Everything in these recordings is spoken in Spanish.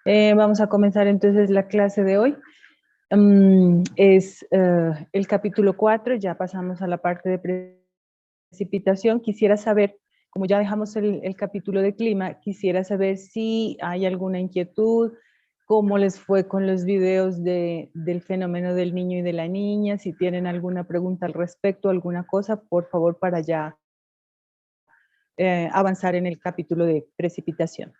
Vamos a comenzar entonces la clase de hoy. Es el capítulo 4, ya pasamos a la parte de precipitación. Quisiera saber, como ya dejamos el capítulo de clima, quisiera saber si hay alguna inquietud, cómo les fue con los videos del fenómeno del niño y de la niña, si tienen alguna pregunta al respecto, alguna cosa, por favor, para ya avanzar en el capítulo de precipitación.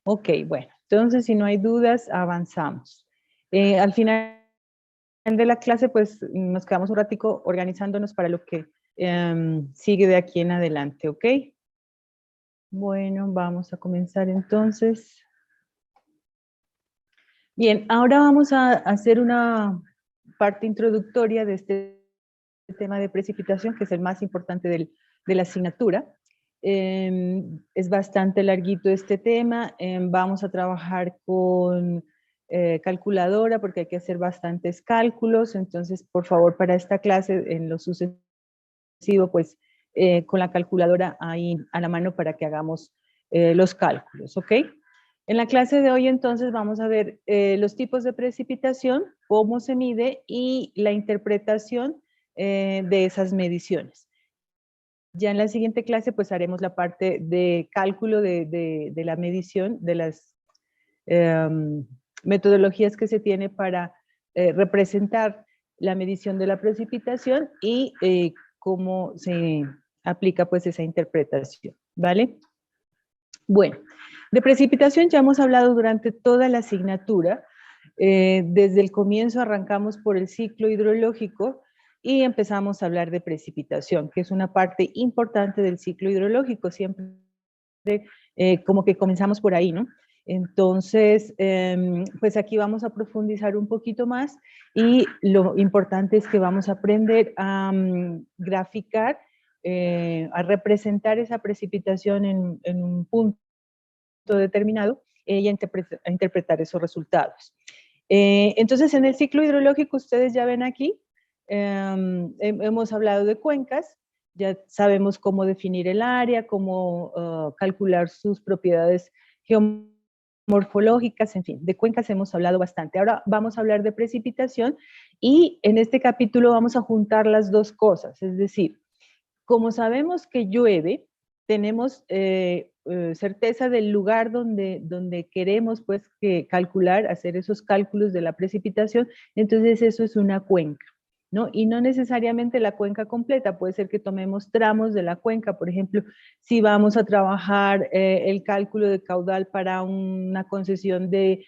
Ok, bueno, entonces si no hay dudas, avanzamos. Al final de la clase, pues nos quedamos un ratico organizándonos para lo que sigue de aquí en adelante, ¿ok? Bueno, vamos a comenzar entonces. Bien, ahora vamos a hacer una parte introductoria de este tema de precipitación, que es el más importante de la asignatura. Es bastante larguito este tema. Vamos a trabajar con calculadora porque hay que hacer bastantes cálculos. Entonces, por favor, para esta clase, en lo sucesivo, pues con la calculadora ahí a la mano para que hagamos los cálculos, ¿ok? En la clase de hoy entonces vamos a ver los tipos de precipitación, cómo se mide y la interpretación de esas mediciones. Ya en la siguiente clase pues haremos la parte de cálculo de la medición, de las metodologías que se tiene para representar la medición de la precipitación y cómo se aplica pues esa interpretación, ¿vale? Bueno, de precipitación ya hemos hablado durante toda la asignatura. Desde el comienzo arrancamos por el ciclo hidrológico y empezamos a hablar de precipitación, que es una parte importante del ciclo hidrológico. Siempre como que comenzamos por ahí, ¿no? Entonces, pues aquí vamos a profundizar un poquito más y lo importante es que vamos a aprender a graficar, a representar esa precipitación en un punto determinado y a interpretar esos resultados. Entonces, en el ciclo hidrológico, ustedes ya ven aquí, hemos hablado de cuencas, ya sabemos cómo definir el área, cómo calcular sus propiedades geomorfológicas, en fin, de cuencas hemos hablado bastante. Ahora vamos a hablar de precipitación y en este capítulo vamos a juntar las dos cosas, es decir, como sabemos que llueve, tenemos certeza del lugar donde queremos pues calcular, hacer esos cálculos de la precipitación, entonces eso es una cuenca, ¿no? Y no necesariamente la cuenca completa, puede ser que tomemos tramos de la cuenca, por ejemplo, si vamos a trabajar el cálculo de caudal para una concesión de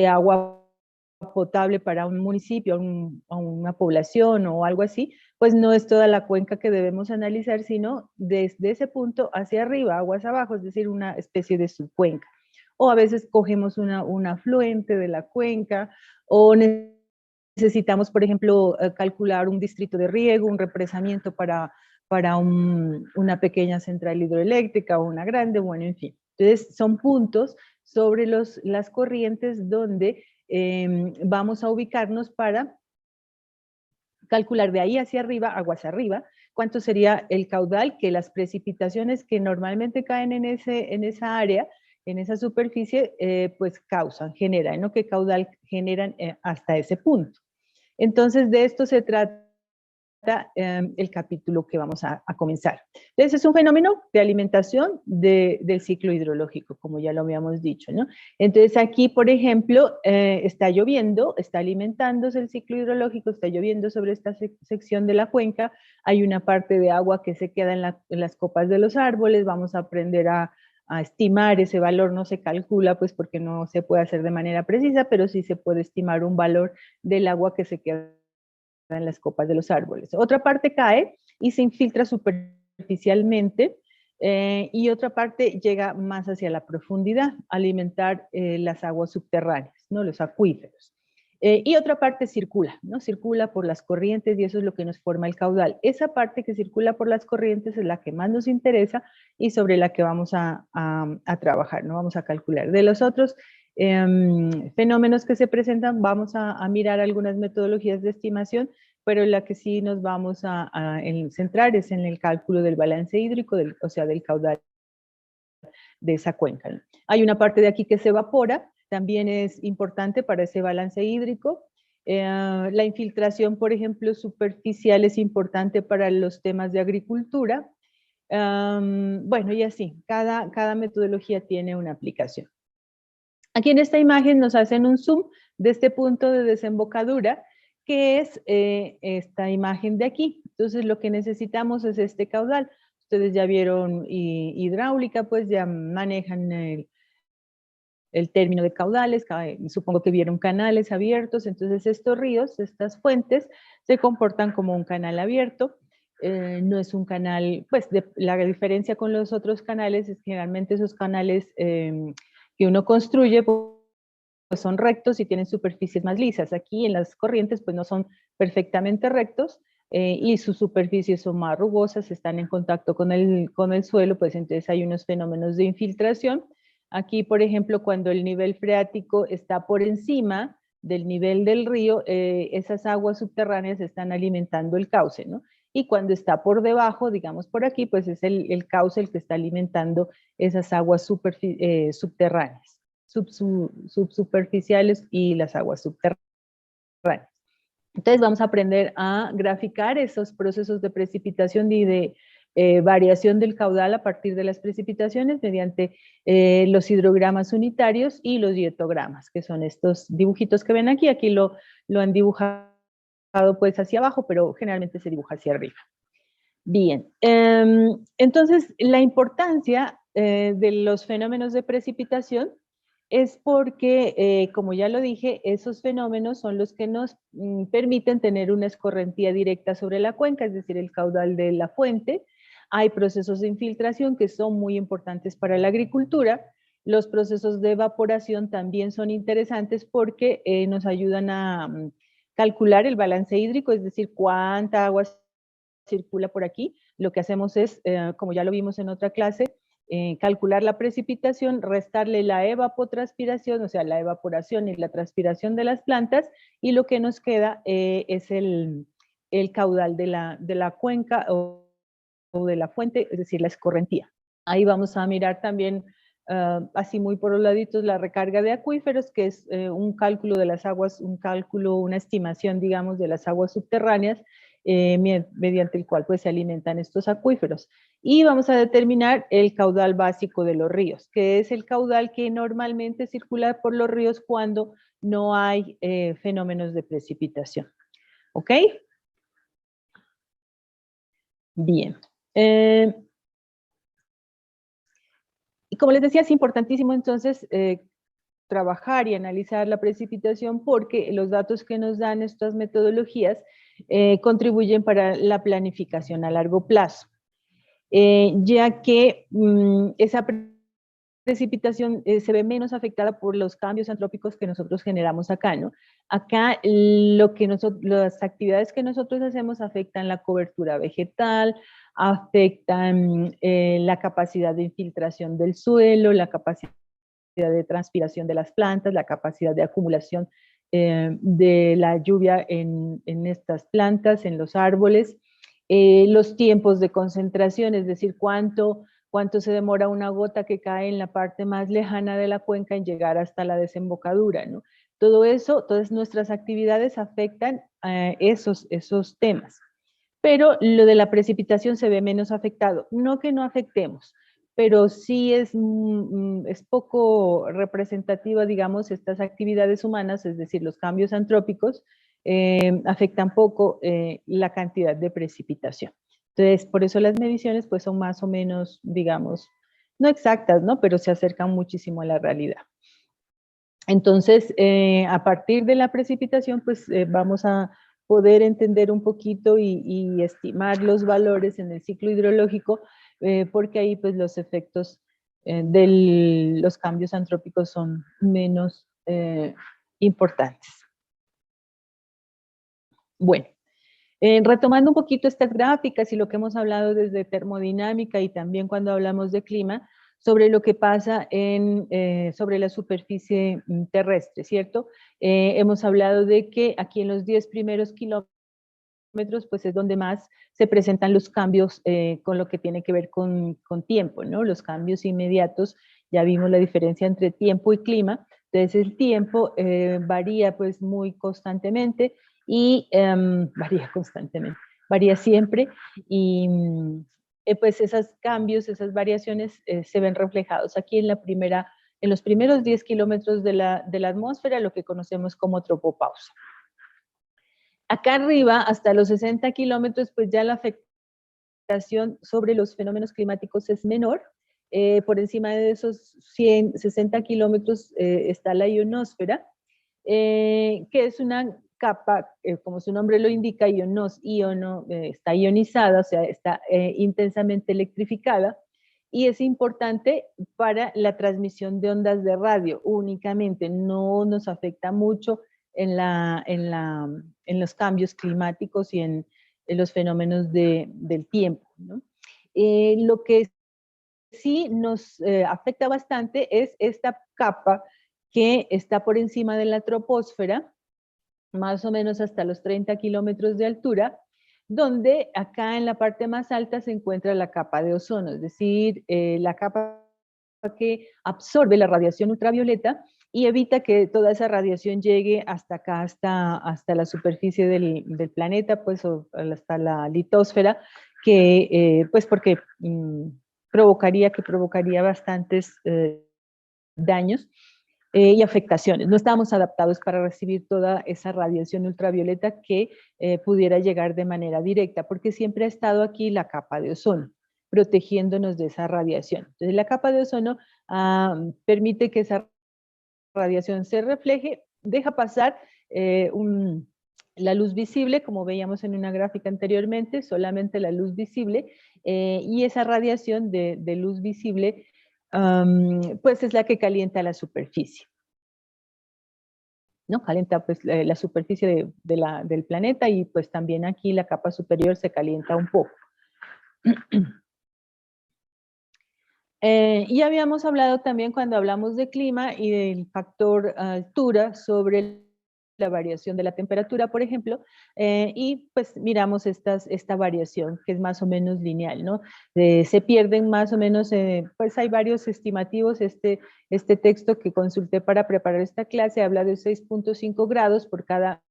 agua potable para un municipio, a una población o algo así, pues no es toda la cuenca que debemos analizar, sino desde ese punto hacia arriba, aguas abajo, es decir, una especie de subcuenca. O a veces cogemos un afluente de la cuenca, o necesitamos, por ejemplo, calcular un distrito de riego, un represamiento para una pequeña central hidroeléctrica o una grande, bueno, en fin. Entonces, son puntos sobre las corrientes donde vamos a ubicarnos para calcular de ahí hacia arriba, aguas arriba, cuánto sería el caudal que las precipitaciones que normalmente caen en esa área, en esa superficie, pues causan, generan, ¿no? ¿Qué caudal generan hasta ese punto? Entonces, de esto se trata el capítulo que vamos a comenzar. Entonces, es un fenómeno de alimentación del ciclo hidrológico, como ya lo habíamos dicho, ¿no? Entonces, aquí, por ejemplo, está lloviendo, está alimentándose el ciclo hidrológico, está lloviendo sobre esta sección de la cuenca, hay una parte de agua que se queda en las copas de los árboles, vamos a aprender a estimar ese valor, no se calcula, pues porque no se puede hacer de manera precisa, pero sí se puede estimar un valor del agua que se queda en las copas de los árboles. Otra parte cae y se infiltra superficialmente y otra parte llega más hacia la profundidad, a alimentar las aguas subterráneas, ¿no? Los acuíferos. Y otra parte circula, ¿no? Circula por las corrientes y eso es lo que nos forma el caudal. Esa parte que circula por las corrientes es la que más nos interesa y sobre la que vamos a trabajar, ¿no? Vamos a calcular. De los otros fenómenos que se presentan, vamos a mirar algunas metodologías de estimación pero la que sí nos vamos a centrar es en el cálculo del balance hídrico, o sea, del caudal de esa cuenca, ¿no? Hay una parte de aquí que se evapora, también es importante para ese balance hídrico. La infiltración, por ejemplo, superficial es importante para los temas de agricultura. Bueno, y así, cada metodología tiene una aplicación. Aquí en esta imagen nos hacen un zoom de este punto de desembocadura, que es esta imagen de aquí. Entonces, lo que necesitamos es este caudal. Ustedes ya vieron hidráulica, pues ya manejan el término de caudales, supongo que vieron canales abiertos, entonces estos ríos, estas fuentes, se comportan como un canal abierto. No es un canal, pues la diferencia con los otros canales es que generalmente esos canales que uno construye pues son rectos y tienen superficies más lisas. Aquí en las corrientes pues no son perfectamente rectos y sus superficies son más rugosas, están en contacto con el suelo, pues entonces hay unos fenómenos de infiltración. Aquí, por ejemplo, cuando el nivel freático está por encima del nivel del río, esas aguas subterráneas están alimentando el cauce, ¿no? Y cuando está por debajo, digamos por aquí, pues es el cauce el que está alimentando esas aguas subterráneas, subsuperficiales y las aguas subterráneas. Entonces vamos a aprender a graficar esos procesos de precipitación y de variación del caudal a partir de las precipitaciones mediante los hidrogramas unitarios y los dietogramas, que son estos dibujitos que ven aquí. Aquí lo han dibujado pues hacia abajo, pero generalmente se dibuja hacia arriba. Bien, entonces la importancia de los fenómenos de precipitación es porque, como ya lo dije, esos fenómenos son los que nos permiten tener una escorrentía directa sobre la cuenca, es decir, el caudal de la fuente. Hay procesos de infiltración que son muy importantes para la agricultura. Los procesos de evaporación también son interesantes porque nos ayudan a calcular el balance hídrico, es decir, cuánta agua circula por aquí. Lo que hacemos es, como ya lo vimos en otra clase, calcular la precipitación, restarle la evapotranspiración, o sea, la evaporación y la transpiración de las plantas, y lo que nos queda es el caudal de la cuenca o de la fuente, es decir, la escorrentía. Ahí vamos a mirar también, así muy por los laditos, la recarga de acuíferos, que es un cálculo de las aguas, una estimación, digamos, de las aguas subterráneas, mediante el cual pues se alimentan estos acuíferos. Y vamos a determinar el caudal básico de los ríos, que es el caudal que normalmente circula por los ríos cuando no hay fenómenos de precipitación. ¿Ok? Bien. Y como les decía, es importantísimo entonces trabajar y analizar la precipitación porque los datos que nos dan estas metodologías contribuyen para la planificación a largo plazo, ya que esa precipitación se ve menos afectada por los cambios antrópicos que nosotros generamos acá, ¿no? Acá las actividades que nosotros hacemos afectan la cobertura vegetal, afectan la capacidad de infiltración del suelo, la capacidad de transpiración de las plantas, la capacidad de acumulación de la lluvia en estas plantas, en los árboles, los tiempos de concentración, es decir, cuánto se demora una gota que cae en la parte más lejana de la cuenca en llegar hasta la desembocadura, ¿no? Todo eso, todas nuestras actividades afectan esos temas. Pero lo de la precipitación se ve menos afectado. No que no afectemos, pero sí es poco representativa, digamos, estas actividades humanas, es decir, los cambios antrópicos, afectan poco la cantidad de precipitación. Entonces, por eso las mediciones pues son más o menos, digamos, no exactas, ¿no? Pero se acercan muchísimo a la realidad. Entonces, a partir de la precipitación, pues vamos a poder entender un poquito y estimar los valores en el ciclo hidrológico, porque ahí pues los efectos de los cambios antrópicos son menos importantes. Bueno, retomando un poquito estas gráficas y lo que hemos hablado desde termodinámica y también cuando hablamos de clima, sobre lo que pasa sobre la superficie terrestre, ¿cierto? Hemos hablado de que aquí en los 10 primeros kilómetros pues es donde más se presentan los cambios con lo que tiene que ver con tiempo, ¿no? Los cambios inmediatos, ya vimos la diferencia entre tiempo y clima, entonces el tiempo varía pues muy constantemente y varía siempre y pues esos cambios, esas variaciones se ven reflejados aquí en los primeros 10 kilómetros de la atmósfera, lo que conocemos como tropopausa. Acá arriba, hasta los 60 kilómetros, pues ya la afectación sobre los fenómenos climáticos es menor. Por encima de esos 60 kilómetros está la ionosfera, que es una capa, como su nombre lo indica, está ionizada, o sea, está intensamente electrificada, y es importante para la transmisión de ondas de radio únicamente, no nos afecta mucho en los cambios climáticos y en los fenómenos del tiempo, ¿no? Lo que sí nos afecta bastante es esta capa que está por encima de la troposfera, más o menos hasta los 30 kilómetros de altura, donde acá en la parte más alta se encuentra la capa de ozono, es decir, la capa que absorbe la radiación ultravioleta y evita que toda esa radiación llegue hasta acá, hasta la superficie del planeta, pues, o hasta la litosfera, que, pues, porque provocaría bastantes daños y afectaciones. No estábamos adaptados para recibir toda esa radiación ultravioleta que pudiera llegar de manera directa, porque siempre ha estado aquí la capa de ozono, protegiéndonos de esa radiación. Entonces, la capa de ozono permite que esa radiación se refleje, deja pasar la luz visible, como veíamos en una gráfica anteriormente, solamente la luz visible, y esa radiación de luz visible pues es la que calienta la superficie, ¿no? Calienta pues la superficie del planeta y pues también aquí la capa superior se calienta un poco. Y habíamos hablado también cuando hablamos de clima y del factor altura sobre la variación de la temperatura, por ejemplo, y pues miramos esta variación que es más o menos lineal, ¿no? Se pierden más o menos, pues hay varios estimativos, este texto que consulté para preparar esta clase habla de 6.5 grados por cada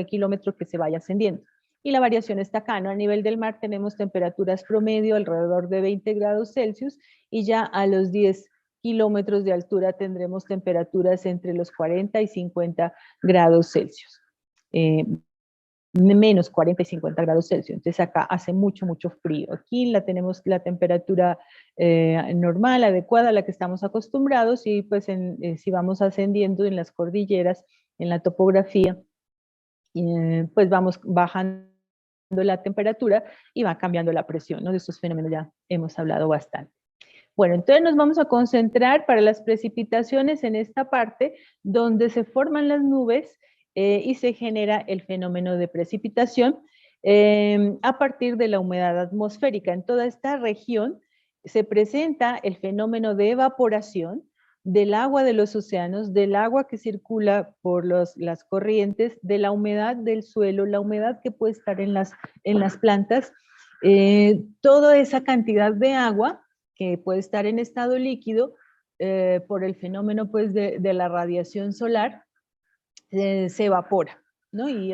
kilómetro que se vaya ascendiendo. Y la variación está acá, ¿no? A nivel del mar tenemos temperaturas promedio alrededor de 20 grados Celsius y ya a los 10 kilómetros de altura tendremos temperaturas entre los 40 y 50 grados Celsius. Menos 40 y 50 grados Celsius. Entonces acá hace mucho, mucho frío. Aquí tenemos la temperatura normal, adecuada a la que estamos acostumbrados y pues si vamos ascendiendo en las cordilleras, en la topografía, pues vamos bajando la temperatura y va cambiando la presión, ¿no? De estos fenómenos ya hemos hablado bastante. Bueno, entonces nos vamos a concentrar para las precipitaciones en esta parte donde se forman las nubes y se genera el fenómeno de precipitación a partir de la humedad atmosférica. En toda esta región se presenta el fenómeno de evaporación del agua de los océanos, del agua que circula por las corrientes, de la humedad del suelo, la humedad que puede estar en las plantas, toda esa cantidad de agua que puede estar en estado líquido por el fenómeno pues, de la radiación solar, se evapora, ¿no? Y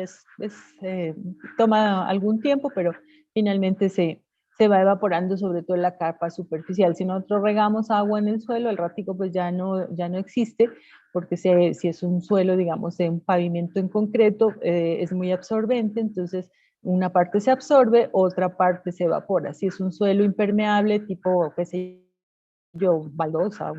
toma algún tiempo, pero finalmente se va evaporando sobre todo en la capa superficial. Si nosotros regamos agua en el suelo, el ratico pues ya no existe, porque si es un suelo, digamos, de un pavimento en concreto, es muy absorbente, entonces una parte se absorbe, otra parte se evapora. Si es un suelo impermeable, tipo, qué sé yo, baldosa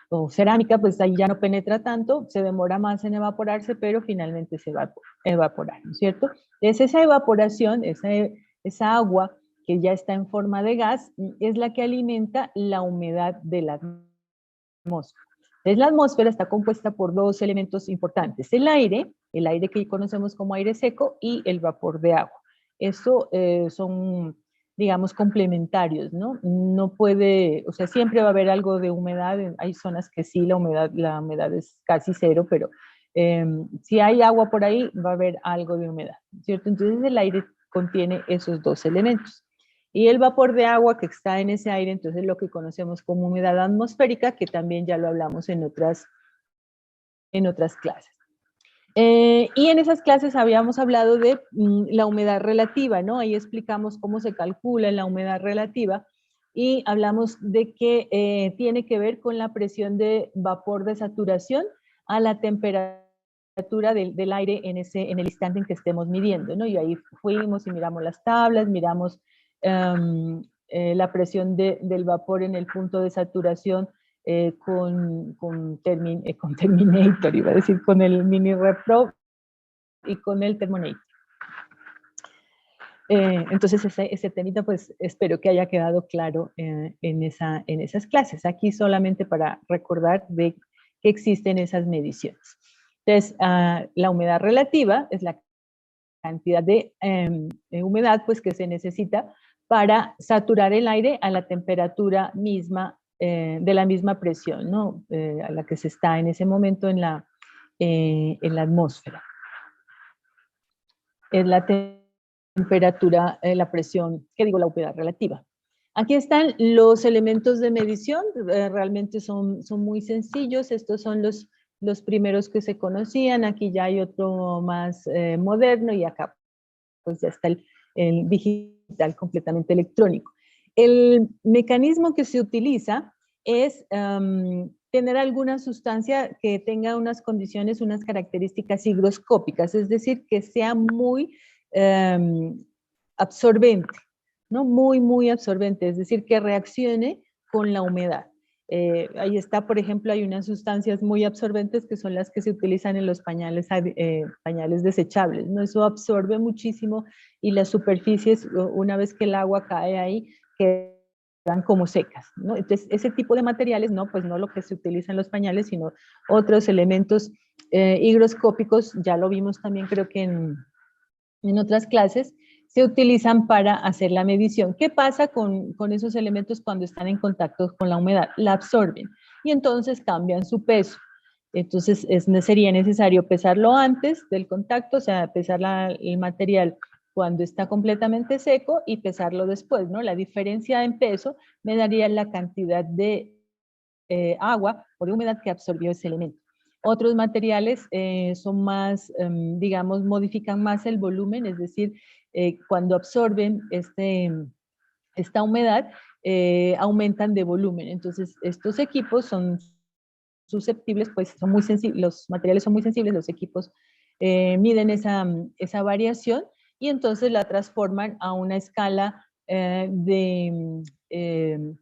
o cerámica, pues ahí ya no penetra tanto, se demora más en evaporarse, pero finalmente se va a evaporar, ¿no es cierto? Es esa evaporación, esa agua que ya está en forma de gas, es la que alimenta la humedad de la atmósfera. Entonces, la atmósfera está compuesta por dos elementos importantes, el aire que conocemos como aire seco, y el vapor de agua. Eso son, digamos, complementarios, ¿no? No puede, o sea, siempre va a haber algo de humedad, hay zonas que sí, la humedad es casi cero, pero Si hay agua por ahí, va a haber algo de humedad, ¿cierto? Entonces el aire contiene esos dos elementos. Y el vapor de agua que está en ese aire, entonces lo que conocemos como humedad atmosférica, que también ya lo hablamos en otras clases. Y en esas clases habíamos hablado de la humedad relativa, ¿no? Ahí explicamos cómo se calcula la humedad relativa y hablamos de que tiene que ver con la presión de vapor de saturación a la temperatura del aire en el instante en que estemos midiendo, ¿no? Y ahí fuimos y miramos las tablas, miramos la presión del vapor en el punto de saturación con Terminator, iba a decir, con el Mini Repro y con el Thermonator. Entonces ese temita pues espero que haya quedado claro en esas clases. Aquí solamente para recordar de que existen esas mediciones. Entonces la humedad relativa es la cantidad de humedad pues que se necesita para saturar el aire a la temperatura misma de la misma presión, ¿no? A la que se está en ese momento en la atmósfera. Es la temperatura, la presión, ¿qué digo? La humedad relativa. Aquí están los elementos de medición, realmente son muy sencillos, estos son los primeros que se conocían, aquí ya hay otro más moderno y acá pues ya está el digital completamente electrónico. El mecanismo que se utiliza es tener alguna sustancia que tenga unas condiciones, unas características higroscópicas, es decir, que sea muy absorbente, ¿no? Muy absorbente, es decir, que reaccione con la humedad. Ahí está, por ejemplo, hay unas sustancias muy absorbentes que son las que se utilizan en los pañales desechables, ¿no? Eso absorbe muchísimo y las superficies, una vez que el agua cae ahí, quedan como secas, ¿no? Entonces, ese tipo de materiales, no, pues no lo que se utiliza en los pañales, sino otros elementos higroscópicos, ya lo vimos también creo que en otras clases, se utilizan para hacer la medición. ¿Qué pasa con esos elementos cuando están en contacto con la humedad? La absorben y entonces cambian su peso. Entonces sería necesario pesarlo antes del contacto, o sea, pesar el material cuando está completamente seco y pesarlo después, ¿no? La diferencia en peso me daría la cantidad de agua o de humedad que absorbió ese elemento. Otros materiales son más, digamos, modifican más el volumen, es decir, cuando absorben esta humedad, aumentan de volumen. Entonces, estos equipos son susceptibles, pues son muy sensibles, los materiales son muy sensibles, los equipos miden esa variación y entonces la transforman a una escala de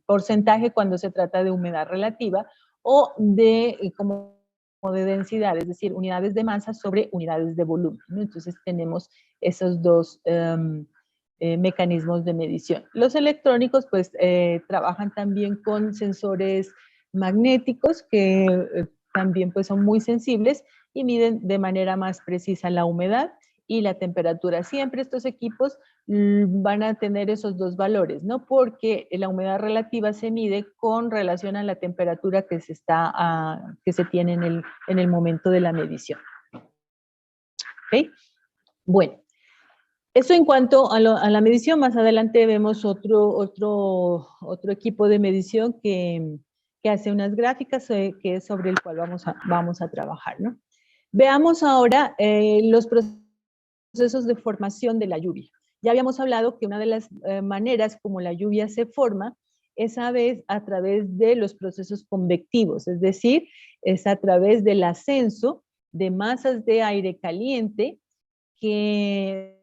porcentaje cuando se trata de humedad relativa o como de densidad, es decir, unidades de masa sobre unidades de volumen, ¿no? Entonces tenemos esos dos mecanismos de medición. Los electrónicos pues trabajan también con sensores magnéticos que también pues son muy sensibles y miden de manera más precisa la humedad y la temperatura. Siempre estos equipos van a tener esos dos valores, ¿no? Porque la humedad relativa se mide con relación a la temperatura que se tiene en el momento de la medición. ¿Ok? Bueno, eso en cuanto a la medición. Más adelante vemos otro equipo de medición que hace unas gráficas que es sobre el cual vamos a trabajar, ¿no? Veamos ahora los procesos de formación de la lluvia. Ya habíamos hablado que una de las maneras como la lluvia se forma es a través de los procesos convectivos, es decir, es a través del ascenso de masas de aire caliente que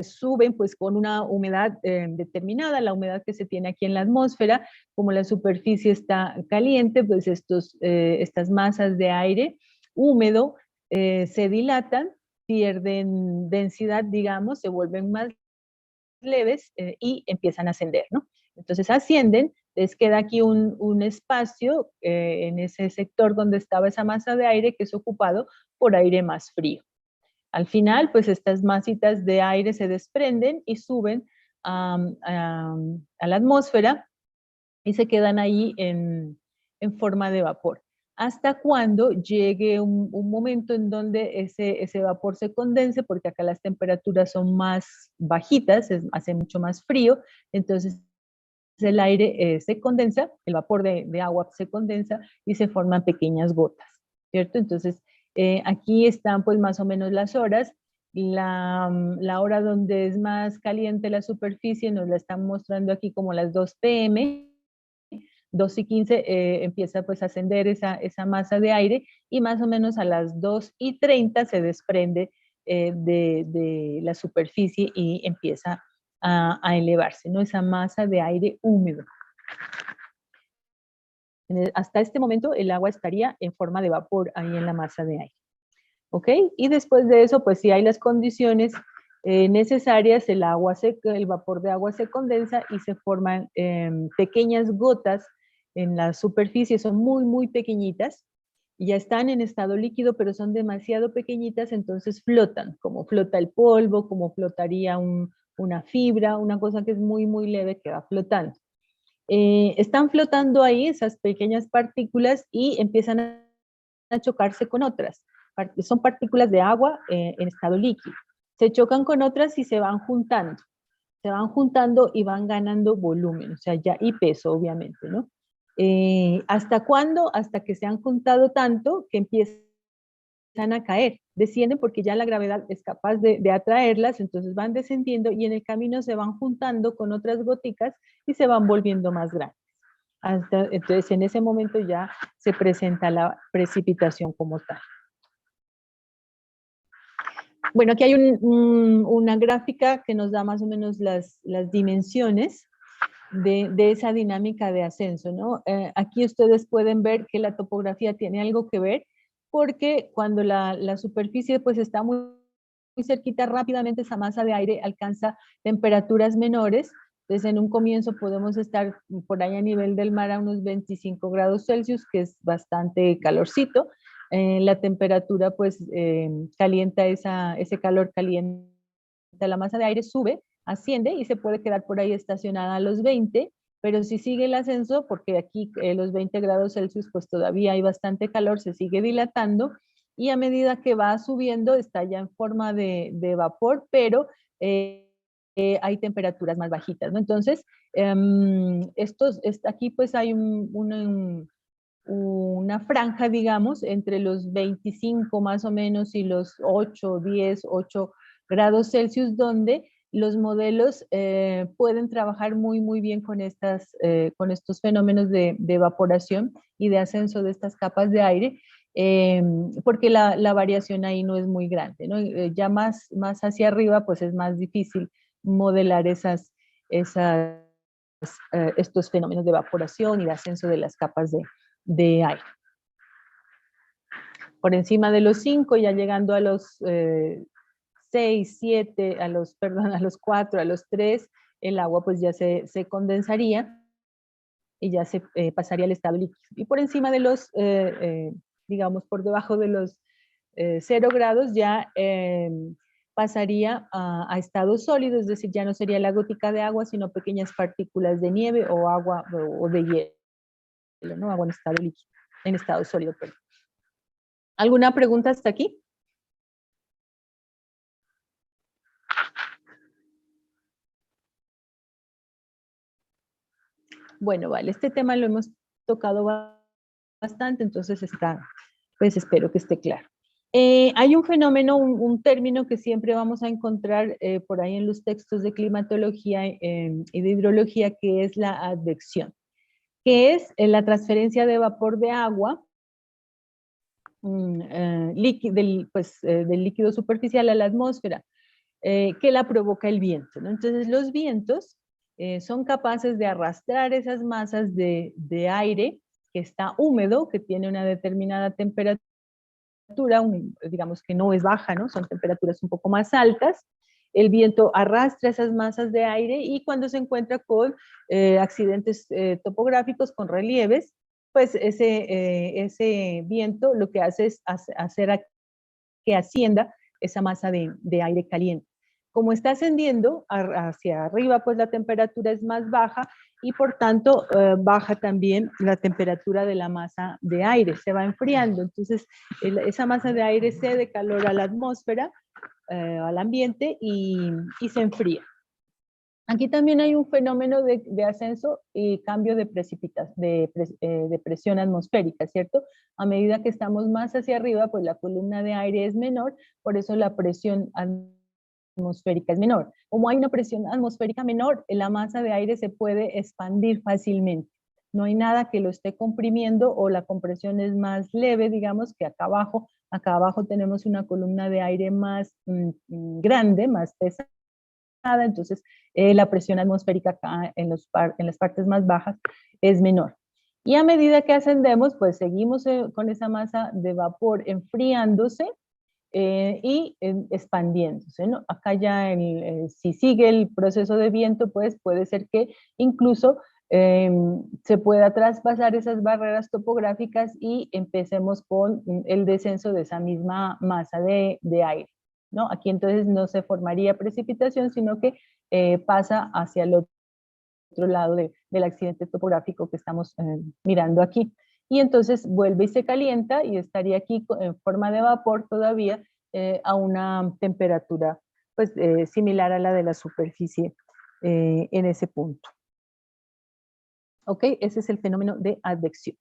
suben pues con una humedad determinada, la humedad que se tiene aquí en la atmósfera, como la superficie está caliente, pues estas masas de aire húmedo se dilatan, pierden densidad, digamos, se vuelven más leves y empiezan a ascender, ¿no? Entonces ascienden, les queda aquí un espacio en ese sector donde estaba esa masa de aire que es ocupado por aire más frío. Al final, pues estas masitas de aire se desprenden y suben a la atmósfera y se quedan ahí en forma de vapor. hasta cuando llegue un momento en donde ese vapor se condense, porque acá las temperaturas son más bajitas, hace mucho más frío, entonces el aire se condensa, el vapor de agua se condensa y se forman pequeñas gotas, ¿cierto? Entonces, aquí están pues más o menos las horas. La hora donde es más caliente la superficie nos la están mostrando aquí como las 2 p.m., 2:15 empieza pues a ascender esa masa de aire y más o menos a las 2:30 se desprende de la superficie y empieza a elevarse, ¿no? Esa masa de aire húmedo. Hasta este momento el agua estaría en forma de vapor ahí en la masa de aire. ¿Ok? Y después de eso, pues si hay las condiciones necesarias, el vapor de agua se condensa y se forman pequeñas gotas en la superficie, son muy, muy pequeñitas, y ya están en estado líquido, pero son demasiado pequeñitas, entonces flotan, como flota el polvo, como flotaría una fibra, una cosa que es muy, muy leve que va flotando. Están flotando ahí esas pequeñas partículas y empiezan a chocarse con otras. Son partículas de agua en estado líquido. Se chocan con otras y se van juntando. Se van juntando y van ganando volumen, o sea, ya y peso, obviamente, ¿no? ¿Hasta cuándo? Hasta que se han juntado tanto que empiezan a caer. Descienden porque ya la gravedad es capaz de atraerlas, entonces van descendiendo y en el camino se van juntando con otras goticas y se van volviendo más grandes. Entonces, en ese momento ya se presenta la precipitación como tal. Bueno, aquí hay una gráfica que nos da más o menos las dimensiones de esa dinámica de ascenso, ¿no? Aquí ustedes pueden ver que la topografía tiene algo que ver, porque cuando la superficie pues está muy, muy cerquita, rápidamente esa masa de aire alcanza temperaturas menores. Entonces, en un comienzo podemos estar por ahí a nivel del mar a unos 25 grados Celsius, que es bastante calorcito. La temperatura pues calienta ese calor, calienta la masa de aire, sube, asciende y se puede quedar por ahí estacionada a los 20, pero si sigue el ascenso, porque aquí los 20 grados Celsius pues todavía hay bastante calor, se sigue dilatando y a medida que va subiendo está ya en forma de vapor, pero hay temperaturas más bajitas, ¿no? Entonces, aquí pues hay una franja, digamos, entre los 25 más o menos y los 8, 10, 8 grados Celsius, donde los modelos pueden trabajar muy, muy bien con estos fenómenos de evaporación y de ascenso de estas capas de aire, porque la variación ahí no es muy grande, ¿no? Ya más hacia arriba, pues es más difícil modelar estos fenómenos de evaporación y de ascenso de las capas de aire. Por encima de los 5, ya llegando a los 6, 7, a los 4, a los 3, el agua pues ya se condensaría y ya se pasaría al estado líquido. Y por encima de los, digamos, por debajo de los 0 grados ya pasaría a estado sólido, es decir, ya no sería la gótica de agua, sino pequeñas partículas de nieve o agua o de hielo, ¿no? Agua en estado líquido, en estado sólido, perdón. ¿Alguna pregunta hasta aquí? Bueno, vale, este tema lo hemos tocado bastante, entonces pues espero que esté claro. Hay un fenómeno, un término que siempre vamos a encontrar por ahí en los textos de climatología y de hidrología, que es la advección, que es la transferencia de vapor de agua del líquido superficial a la atmósfera, que la provoca el viento, ¿no? Entonces los vientos son capaces de arrastrar esas masas de aire que está húmedo, que tiene una determinada temperatura, digamos que no es baja, ¿no? Son temperaturas un poco más altas. El viento arrastra esas masas de aire y cuando se encuentra con accidentes topográficos, con relieves, pues ese viento lo que hace es hacer que ascienda esa masa de aire caliente. como está ascendiendo hacia arriba, pues la temperatura es más baja y por tanto baja también la temperatura de la masa de aire, se va enfriando. Entonces esa masa de aire cede calor a la atmósfera, al ambiente y se enfría. Aquí también hay un fenómeno de ascenso y cambio de de presión atmosférica, ¿cierto? A medida que estamos más hacia arriba, pues la columna de aire es menor, por eso la presión atmosférica es menor. Como hay una presión atmosférica menor, la masa de aire se puede expandir fácilmente. No hay nada que lo esté comprimiendo o la compresión es más leve, digamos, que acá abajo. Acá abajo tenemos una columna de aire más grande, más pesada, entonces la presión atmosférica acá en las partes más bajas es menor. Y a medida que ascendemos, pues seguimos con esa masa de vapor enfriándose y expandiéndose, ¿no? Acá ya, si sigue el proceso de viento, pues puede ser que incluso se pueda traspasar esas barreras topográficas y empecemos con el descenso de esa misma masa de aire, ¿no? Aquí entonces no se formaría precipitación, sino que pasa hacia el otro lado del accidente topográfico que estamos mirando aquí. Y entonces vuelve y se calienta y estaría aquí en forma de vapor todavía a una temperatura pues, similar a la de la superficie en ese punto. ¿Ok? Ese es el fenómeno de advección.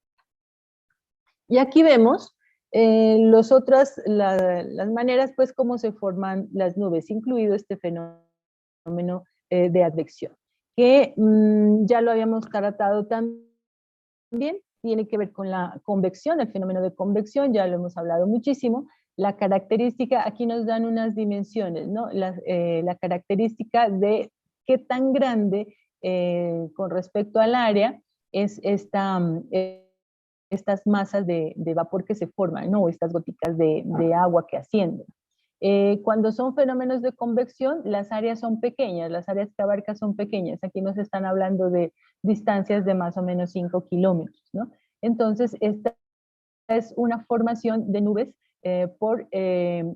Y aquí vemos las maneras, pues, cómo se forman las nubes, incluido este fenómeno de advección, que ya lo habíamos tratado también, tiene que ver con la convección, el fenómeno de convección, ya lo hemos hablado muchísimo. La característica, aquí nos dan unas dimensiones, ¿no? La característica de qué tan grande con respecto al área es estas masas de vapor que se forman, ¿no? Estas gotitas de agua que ascienden. Cuando son fenómenos de convección, las áreas son pequeñas, las áreas que abarca son pequeñas. Aquí nos están hablando de distancias de más o menos 5 kilómetros, ¿no? Entonces, esta es una formación de nubes por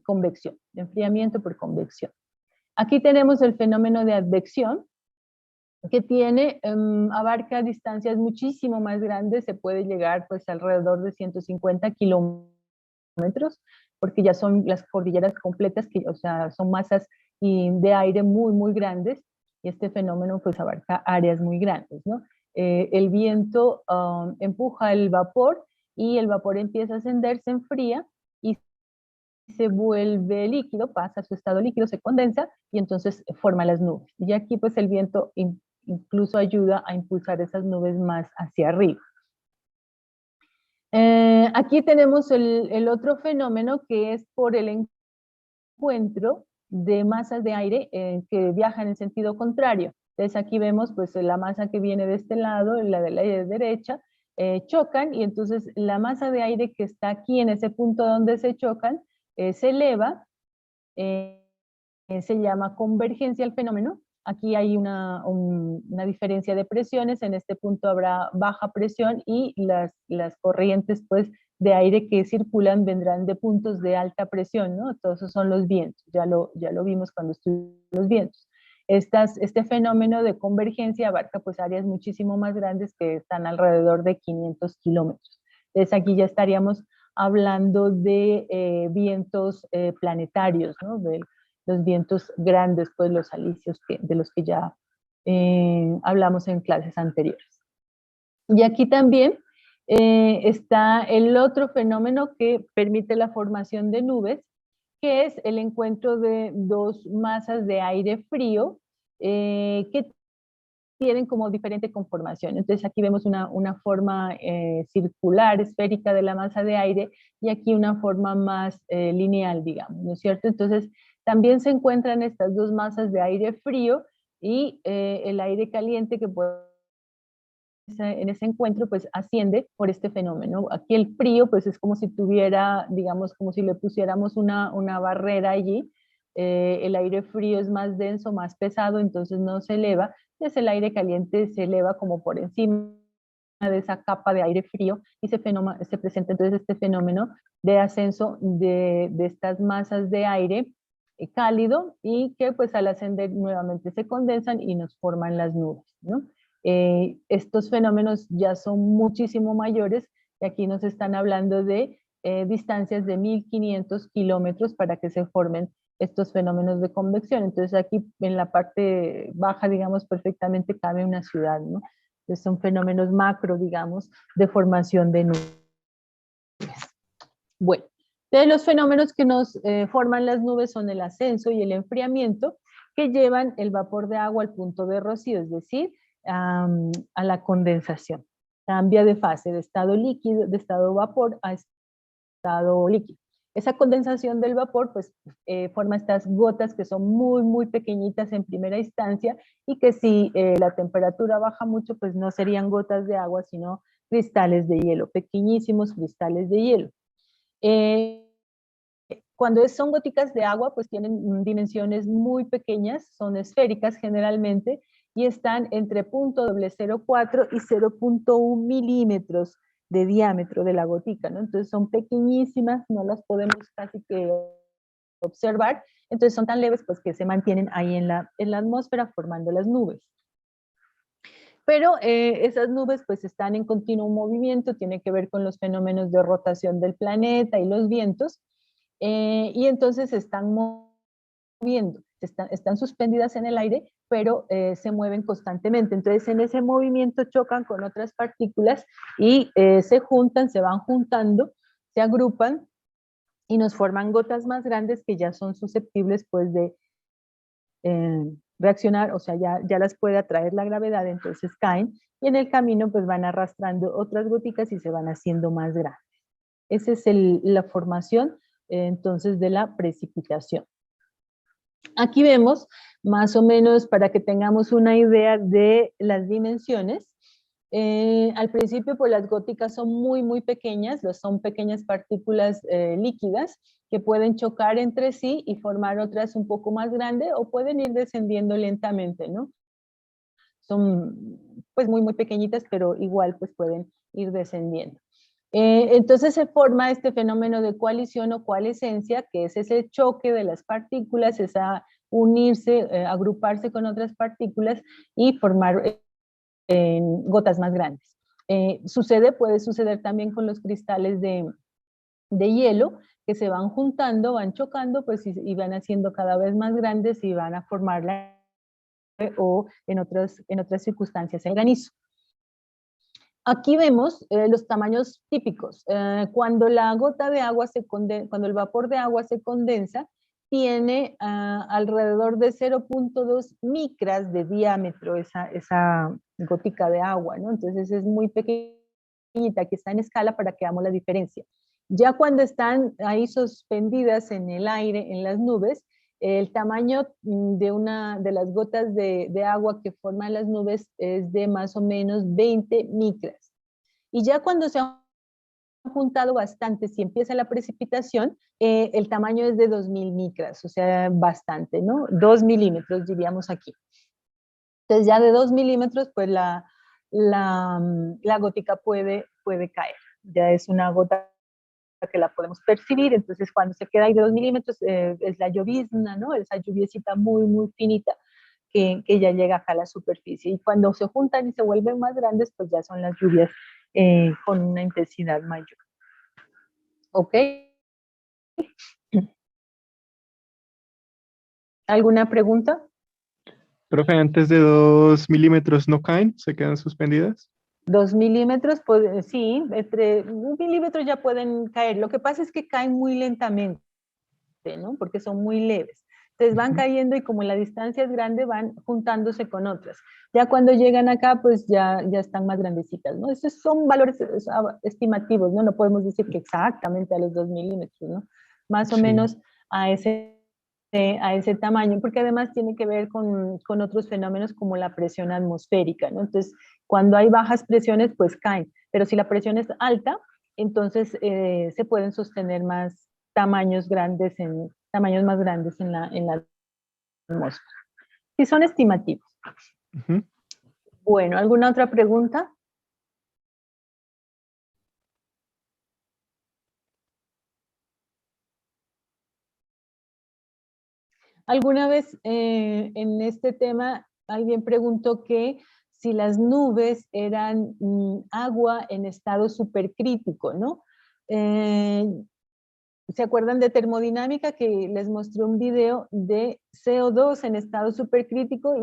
convección, de enfriamiento por convección. Aquí tenemos el fenómeno de advección, que abarca distancias muchísimo más grandes, se puede llegar pues alrededor de 150 kilómetros, porque ya son las cordilleras completas, que, o sea, son masas de aire muy, muy grandes, y este fenómeno pues abarca áreas muy grandes, ¿no? El viento empuja el vapor, y el vapor empieza a ascender, se enfría, y se vuelve líquido, pasa a su estado líquido, se condensa, y entonces forma las nubes. Y aquí pues el viento incluso ayuda a impulsar esas nubes más hacia arriba. Aquí tenemos el otro fenómeno, que es por el encuentro de masas de aire que viajan en sentido contrario. Entonces aquí vemos pues la masa que viene de este lado y la de la derecha, chocan, y entonces la masa de aire que está aquí en ese punto donde se chocan se eleva, se llama convergencia al fenómeno. Aquí hay una diferencia de presiones, en este punto habrá baja presión, y las corrientes pues, de aire que circulan vendrán de puntos de alta presión, ¿no? Todos esos son los vientos, ya lo vimos cuando estudiamos los vientos. Este fenómeno de convergencia abarca pues áreas muchísimo más grandes, que están alrededor de 500 kilómetros. Entonces aquí ya estaríamos hablando de vientos planetarios, ¿no? De los vientos grandes, pues los alisios de los que ya hablamos en clases anteriores. Y aquí también está el otro fenómeno que permite la formación de nubes, que es el encuentro de dos masas de aire frío que tienen como diferente conformación. Entonces aquí vemos una forma circular, esférica de la masa de aire, y aquí una forma más lineal, digamos, ¿no es cierto? Entonces también se encuentran estas dos masas de aire frío y el aire caliente que puede en ese encuentro pues asciende por este fenómeno. Aquí el frío pues es como si tuviera, digamos, como si le pusiéramos una barrera allí. El aire frío es más denso, más pesado, entonces no se eleva. Entonces el aire caliente se eleva como por encima de esa capa de aire frío, y se presenta entonces este fenómeno de ascenso de estas masas de aire cálido y que pues al ascender nuevamente se condensan y nos forman las nubes, ¿no? Estos fenómenos ya son muchísimo mayores y aquí nos están hablando de distancias de 1500 kilómetros para que se formen estos fenómenos de convección. Entonces aquí en la parte baja, digamos, perfectamente cabe una ciudad, ¿no? Entonces son fenómenos macro, digamos, de formación de nubes. Bueno, de los fenómenos que nos forman las nubes son el ascenso y el enfriamiento, que llevan el vapor de agua al punto de rocío, es decir, a la condensación. Cambia de fase de estado líquido, de estado vapor a estado líquido. Esa condensación del vapor pues forma estas gotas que son muy, muy pequeñitas en primera instancia y que si la temperatura baja mucho, pues no serían gotas de agua, sino cristales de hielo, pequeñísimos cristales de hielo. Cuando son goticas de agua, pues tienen dimensiones muy pequeñas, son esféricas generalmente, y están entre 0.004 y 0.1 milímetros de diámetro de la gotica, ¿no? Entonces son pequeñísimas, no las podemos casi que observar, entonces son tan leves pues que se mantienen ahí en la atmósfera formando las nubes. Pero esas nubes pues están en continuo movimiento, tiene que ver con los fenómenos de rotación del planeta y los vientos, y entonces se están moviendo, están suspendidas en el aire, pero se mueven constantemente. Entonces en ese movimiento chocan con otras partículas y se juntan, se van juntando, se agrupan y nos forman gotas más grandes que ya son susceptibles pues de reaccionar, o sea, ya las puede atraer la gravedad, entonces caen y en el camino pues van arrastrando otras goticas y se van haciendo más grandes. Esa es la formación entonces de la precipitación. Aquí vemos más o menos para que tengamos una idea de las dimensiones. Al principio pues las góticas son muy muy pequeñas, son pequeñas partículas líquidas que pueden chocar entre sí y formar otras un poco más grandes o pueden ir descendiendo lentamente, ¿no? Son pues muy muy pequeñitas, pero igual pues pueden ir descendiendo. Entonces se forma este fenómeno de coalición o coalescencia, que es ese choque de las partículas, esa unirse, agruparse con otras partículas y formar gotas más grandes. Puede suceder también con los cristales de hielo, que se van juntando, van chocando, pues y van haciendo cada vez más grandes y van a formar la o en otras circunstancias el granizo. Aquí vemos los tamaños típicos. Cuando la gota de agua cuando el vapor de agua se condensa, tiene alrededor de 0.2 micras de diámetro esa gotica de agua, ¿no? Entonces es muy pequeñita, que está en escala para que veamos la diferencia. Ya cuando están ahí suspendidas en el aire, en las nubes, el tamaño de las gotas de agua que forman las nubes es de más o menos 20 micras. Y ya cuando se han juntado bastante, si empieza la precipitación, el tamaño es de 2000 micras, o sea, bastante, ¿no? 2 milímetros diríamos aquí. Entonces ya de 2 milímetros, pues la gótica puede caer. Ya es una gota que la podemos percibir, entonces cuando se queda ahí de 2 milímetros es la llovizna, ¿no? Esa lluviecita muy, muy finita que ya llega acá a la superficie. Y cuando se juntan y se vuelven más grandes, pues ya son las lluvias con una intensidad mayor. ¿Ok? ¿Alguna pregunta? Profe, antes de 2 milímetros no caen, se quedan suspendidas. 2 milímetros, pues, sí, entre 1 milímetro ya pueden caer. Lo que pasa es que caen muy lentamente, ¿no? Porque son muy leves. Entonces van cayendo y como la distancia es grande, van juntándose con otras. Ya cuando llegan acá, pues ya están más grandecitas, ¿no? Esos son valores estimativos, ¿no? No podemos decir que exactamente a los 2 milímetros, ¿no? Más o Sí. menos a ese tamaño, porque además tiene que ver con otros fenómenos como la presión atmosférica, ¿no? Entonces, cuando hay bajas presiones, pues caen, pero si la presión es alta, entonces se pueden sostener más tamaños más grandes en la atmósfera. Sí, son estimativos. Ujú. Bueno, ¿alguna otra pregunta? Alguna vez en este tema alguien preguntó que si las nubes eran agua en estado supercrítico, ¿no? ¿Se acuerdan de termodinámica? Que les mostré un video de CO2 en estado supercrítico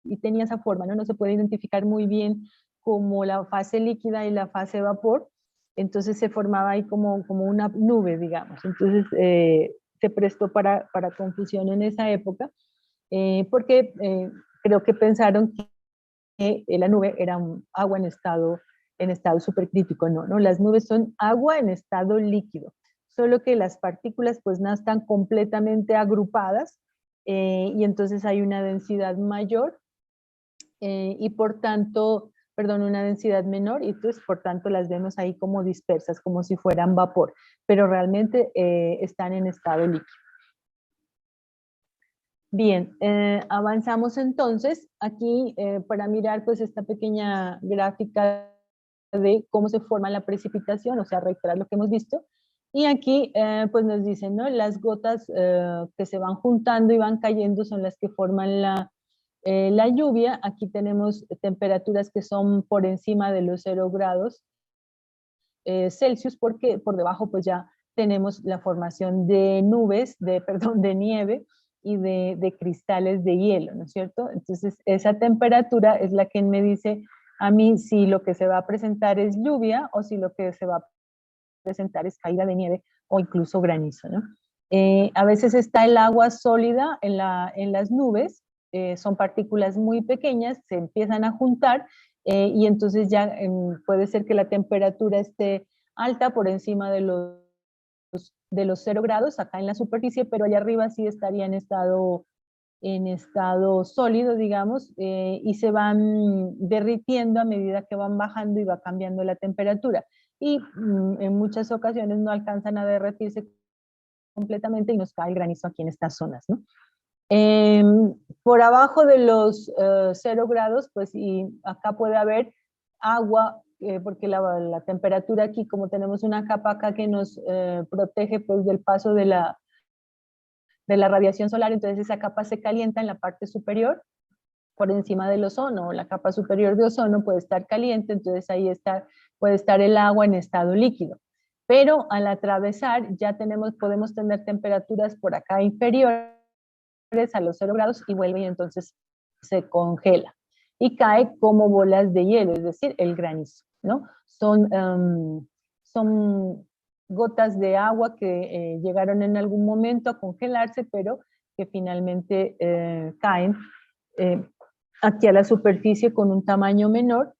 y tenía esa forma, ¿no? No se puede identificar muy bien como la fase líquida y la fase vapor, entonces se formaba ahí como una nube, digamos. Entonces se prestó para confusión en esa época, porque creo que pensaron que la nube era agua en estado supercrítico. No, no, las nubes son agua en estado líquido, solo que las partículas pues no están completamente agrupadas, y entonces hay una densidad mayor, y por tanto, perdón, una densidad menor, y entonces por tanto las vemos ahí como dispersas, como si fueran vapor, pero realmente están en estado líquido. Bien, avanzamos entonces aquí para mirar pues esta pequeña gráfica de cómo se forma la precipitación, o sea, reiterar lo que hemos visto. Y aquí pues nos dicen, ¿no? Las gotas que se van juntando y van cayendo son las que forman la lluvia. Aquí tenemos temperaturas que son por encima de los 0 grados Celsius, porque por debajo pues ya tenemos la formación de nubes, perdón, de nieve y de cristales de hielo, ¿no es cierto? Entonces esa temperatura es la que me dice a mí si lo que se va a presentar es lluvia o si lo que se va a presentar es caída de nieve o incluso granizo, ¿no? A veces está el agua sólida en las nubes, son partículas muy pequeñas, se empiezan a juntar y entonces ya puede ser que la temperatura esté alta por encima de los 0 grados acá en la superficie, pero allá arriba sí estaría en estado sólido, digamos, y se van derritiendo a medida que van bajando y va cambiando la temperatura. Y en muchas ocasiones no alcanzan a derretirse completamente y nos cae el granizo aquí en estas zonas, ¿no? Por abajo de los 0 grados, pues y acá puede haber agua, porque la temperatura aquí, como tenemos una capa acá que nos protege pues del paso de la radiación solar, entonces esa capa se calienta en la parte superior, por encima del ozono, o la capa superior de ozono puede estar caliente, entonces ahí puede estar el agua en estado líquido. Pero al atravesar ya podemos tener temperaturas por acá inferiores a los 0 grados y vuelve y entonces se congela y cae como bolas de hielo, es decir, el granizo, ¿no? Son gotas de agua que llegaron en algún momento a congelarse, pero que finalmente caen eh, aquí a la superficie con un tamaño menor,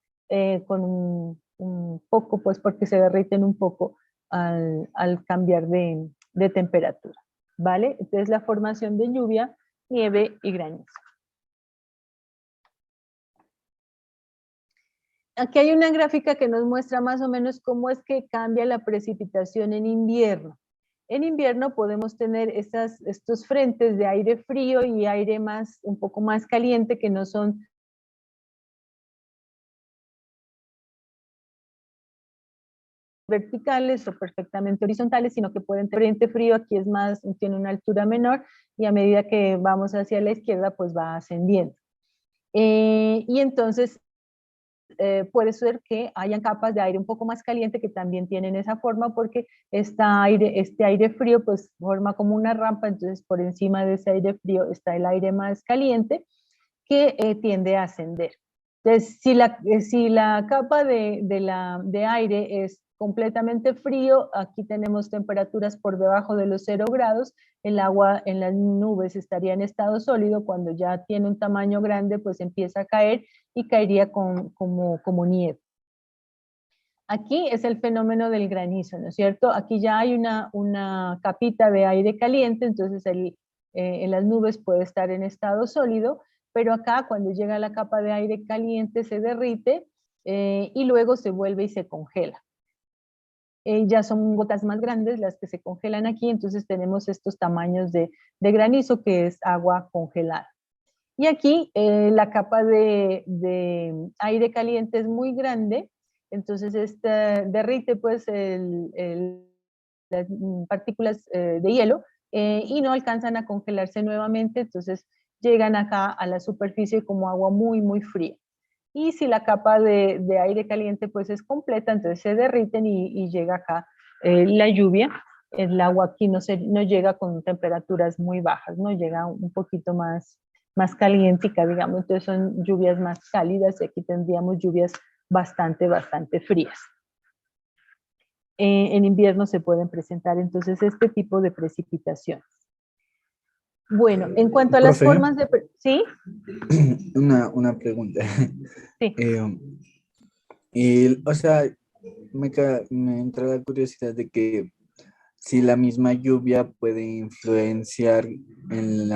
con un poco, pues porque se derriten un poco al cambiar de temperatura, ¿vale? Entonces la formación de lluvia, nieve y granizo. Aquí hay una gráfica que nos muestra más o menos cómo es que cambia la precipitación en invierno. En invierno podemos tener estos frentes de aire frío y aire un poco más caliente que no son verticales o perfectamente horizontales, sino que pueden tener frente frío, aquí tiene una altura menor y a medida que vamos hacia la izquierda pues va ascendiendo. Y entonces puede ser que hayan capas de aire un poco más caliente que también tienen esa forma porque este aire frío pues forma como una rampa, entonces por encima de ese aire frío está el aire más caliente que tiende a ascender. Entonces, si la capa de aire es completamente frío, aquí tenemos temperaturas por debajo de los 0 grados, el agua en las nubes estaría en estado sólido, cuando ya tiene un tamaño grande, pues empieza a caer y caería como nieve. Aquí es el fenómeno del granizo, ¿no es cierto? Aquí ya hay una capita de aire caliente, entonces en las nubes puede estar en estado sólido, pero acá cuando llega la capa de aire caliente se derrite y luego se vuelve y se congela. Ya son gotas más grandes las que se congelan aquí, entonces tenemos estos tamaños de granizo que es agua congelada. Y aquí la capa de aire caliente es muy grande, entonces derrite pues las partículas de hielo y no alcanzan a congelarse nuevamente, entonces llegan acá a la superficie como agua muy, muy fría. Y si la capa de aire caliente pues es completa, entonces se derriten y llega acá la lluvia. El agua aquí no llega con temperaturas muy bajas, no llega un poquito más calientica, digamos, entonces son lluvias más cálidas y aquí tendríamos lluvias bastante frías. En invierno se pueden presentar entonces este tipo de precipitaciones. Bueno, en cuanto a las Profe, formas de... ¿Sí? una pregunta. Sí. Eh, o sea, me entra la curiosidad de que si la misma lluvia puede influenciar en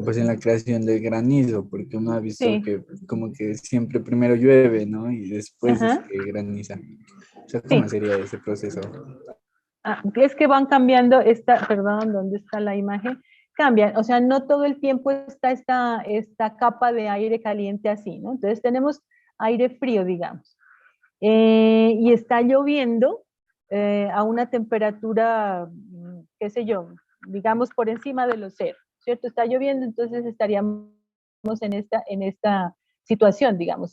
pues en la creación del granizo, porque uno ha visto Sí. que como que siempre primero llueve, ¿no? Y después es Ajá. que graniza. O sea, ¿cómo Sí. sería ese proceso? Es que van cambiando perdón, ¿dónde está la imagen? Cambian, o sea, no todo el tiempo está esta capa de aire caliente así, ¿no? Entonces tenemos aire frío, digamos, y está lloviendo a una temperatura, qué sé yo, digamos por encima de los cero, ¿cierto? Está lloviendo, entonces estaríamos en esta situación, digamos,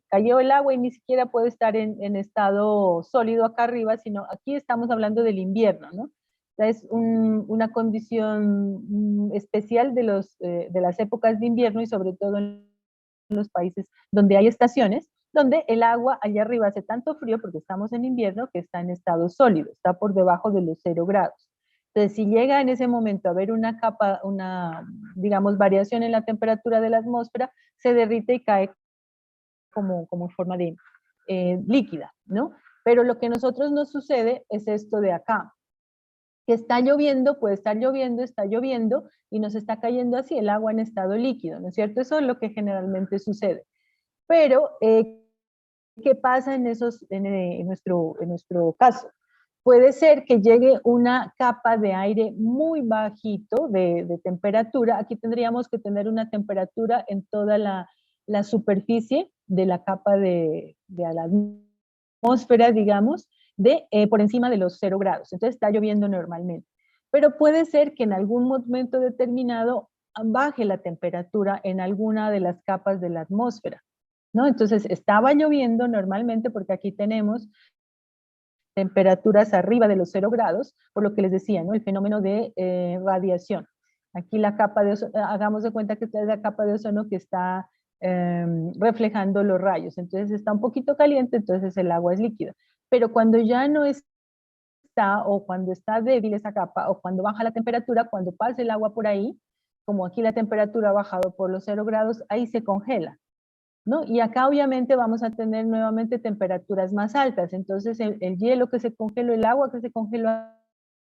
cayó el agua y ni siquiera puede estar en estado sólido acá arriba, sino aquí estamos hablando del invierno, ¿no? Es una condición especial de las épocas de invierno y sobre todo en los países donde hay estaciones, donde el agua allá arriba hace tanto frío porque estamos en invierno que está en estado sólido, está por debajo de los 0 grados. Entonces, si llega en ese momento a haber digamos, variación en la temperatura de la atmósfera, se derrite y cae como en forma de líquida, ¿no? Pero lo que a nosotros nos sucede es esto de acá, que está lloviendo, puede estar lloviendo, está lloviendo, y nos está cayendo así el agua en estado líquido, ¿no es cierto? Eso es lo que generalmente sucede. Pero, ¿qué pasa en nuestro caso? Puede ser que llegue una capa de aire muy bajito de temperatura. Aquí tendríamos que tener una temperatura en toda la superficie de la capa de la atmósfera, digamos, por encima de los 0 grados. Entonces está lloviendo normalmente. Pero puede ser que en algún momento determinado baje la temperatura en alguna de las capas de la atmósfera, ¿no? Entonces estaba lloviendo normalmente porque aquí tenemos temperaturas arriba de los 0 grados, por lo que les decía, ¿no? El fenómeno de radiación. Aquí la capa de ozono, hagamos de cuenta que esta es la capa de ozono que está reflejando los rayos. Entonces está un poquito caliente, entonces el agua es líquida. Pero cuando ya no está, o cuando está débil esa capa, o cuando baja la temperatura, cuando pasa el agua por ahí, como aquí la temperatura ha bajado por los 0 grados, ahí se congela, ¿no? Y acá obviamente vamos a tener nuevamente temperaturas más altas, entonces el hielo que se congeló, el agua que se congeló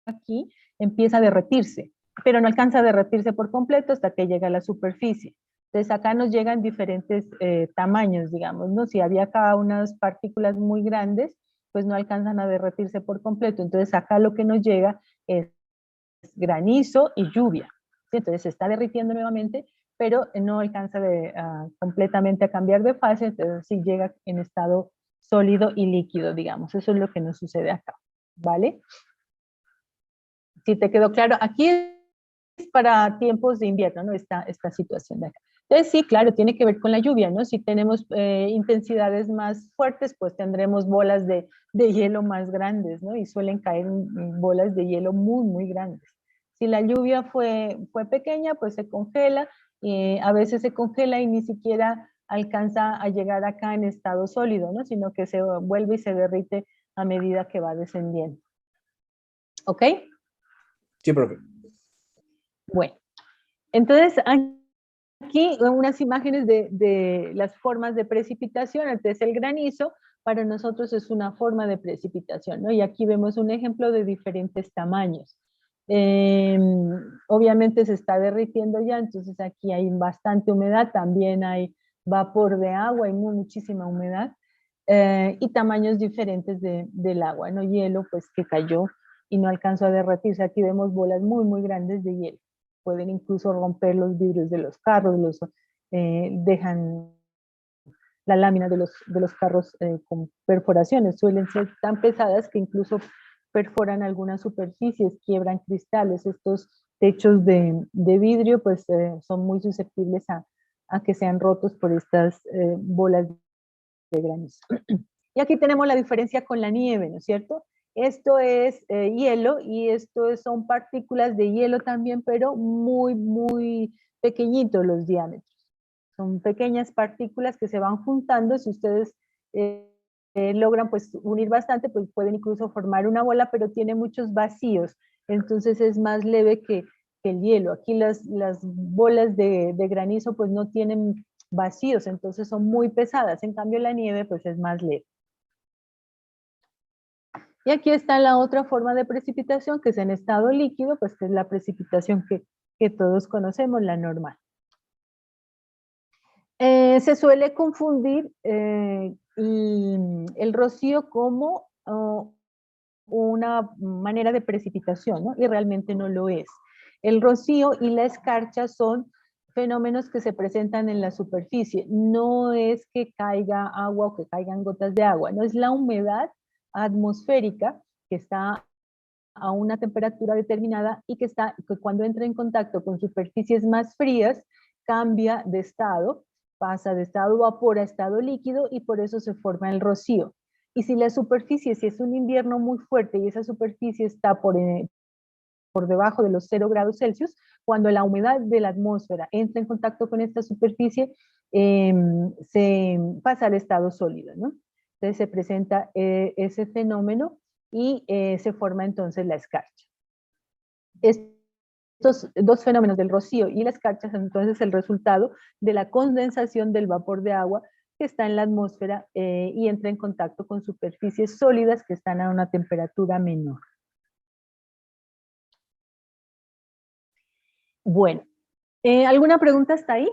aquí, empieza a derretirse, pero no alcanza a derretirse por completo hasta que llega a la superficie. Entonces acá nos llegan diferentes tamaños, digamos, ¿no? Si había acá unas partículas muy grandes, pues no alcanzan a derretirse por completo, entonces acá lo que nos llega es granizo y lluvia, ¿sí? Entonces se está derritiendo nuevamente, pero no alcanza completamente a cambiar de fase, entonces sí llega en estado sólido y líquido, digamos. Eso es lo que nos sucede acá, ¿vale? Si te quedó claro, aquí es para tiempos de invierno, ¿no? Esta situación de acá. Entonces sí, claro, tiene que ver con la lluvia, ¿no? Si tenemos intensidades más fuertes, pues tendremos bolas de hielo más grandes, ¿no? Y suelen caer bolas de hielo muy grandes. Si la lluvia fue pequeña, pues se congela, a veces se congela y ni siquiera alcanza a llegar acá en estado sólido, ¿no? Sino que se vuelve y se derrite a medida que va descendiendo. ¿Ok? Sí, profe. Bueno, entonces aquí unas imágenes de las formas de precipitación. Entonces el granizo para nosotros es una forma de precipitación, ¿no? Y aquí vemos un ejemplo de diferentes tamaños. Obviamente se está derritiendo ya, entonces aquí hay bastante humedad, también hay vapor de agua, hay muchísima humedad, y tamaños diferentes del agua, ¿no? Hielo pues que cayó y no alcanzó a derretirse. Aquí vemos bolas muy grandes de hielo. Pueden incluso romper los vidrios de los carros, dejan la lámina de los carros con perforaciones. Suelen ser tan pesadas que incluso perforan algunas superficies, quiebran cristales. Estos techos de vidrio pues son muy susceptibles a que sean rotos por estas bolas de granizo. Y aquí tenemos la diferencia con la nieve, ¿no es cierto? Esto es hielo y esto son partículas de hielo también, pero muy, muy pequeñitos los diámetros. Son pequeñas partículas que se van juntando. Si ustedes logran pues unir bastante, pues pueden incluso formar una bola, pero tiene muchos vacíos. Entonces es más leve que el hielo. Aquí las bolas de granizo pues no tienen vacíos, entonces son muy pesadas. En cambio la nieve pues es más leve. Y aquí está la otra forma de precipitación, que es en estado líquido, pues que es la precipitación que todos conocemos, la normal. Se suele confundir el rocío como una manera de precipitación, ¿no? Y realmente no lo es. El rocío y la escarcha son fenómenos que se presentan en la superficie. No es que caiga agua o que caigan gotas de agua, no es la humedad atmosférica que está a una temperatura determinada y que cuando entra en contacto con superficies más frías, cambia de estado, pasa de estado vapor a estado líquido y por eso se forma el rocío. Y si la superficie, si es un invierno muy fuerte y esa superficie está por debajo de los 0 grados Celsius, cuando la humedad de la atmósfera entra en contacto con esta superficie, se pasa al estado sólido, ¿no? Entonces se presenta ese fenómeno y se forma entonces la escarcha. Estos dos fenómenos del rocío y la escarcha son entonces el resultado de la condensación del vapor de agua que está en la atmósfera y entra en contacto con superficies sólidas que están a una temperatura menor. Bueno, ¿alguna pregunta hasta ahí?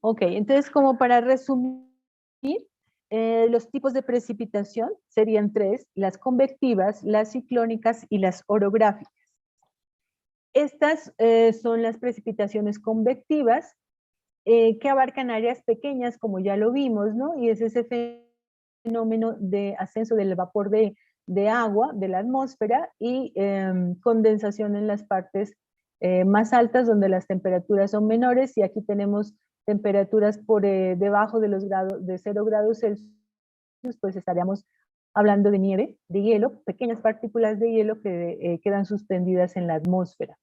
Ok, entonces como para resumir, los tipos de precipitación serían tres: las convectivas, las ciclónicas y las orográficas. Estas son las precipitaciones convectivas que abarcan áreas pequeñas, como ya lo vimos, ¿no? Y es ese fenómeno de ascenso del vapor de agua de la atmósfera y condensación en las partes más altas donde las temperaturas son menores, y aquí tenemos temperaturas por debajo de los de 0 grados Celsius, pues estaríamos hablando de nieve, de hielo, pequeñas partículas de hielo que quedan suspendidas en la atmósfera.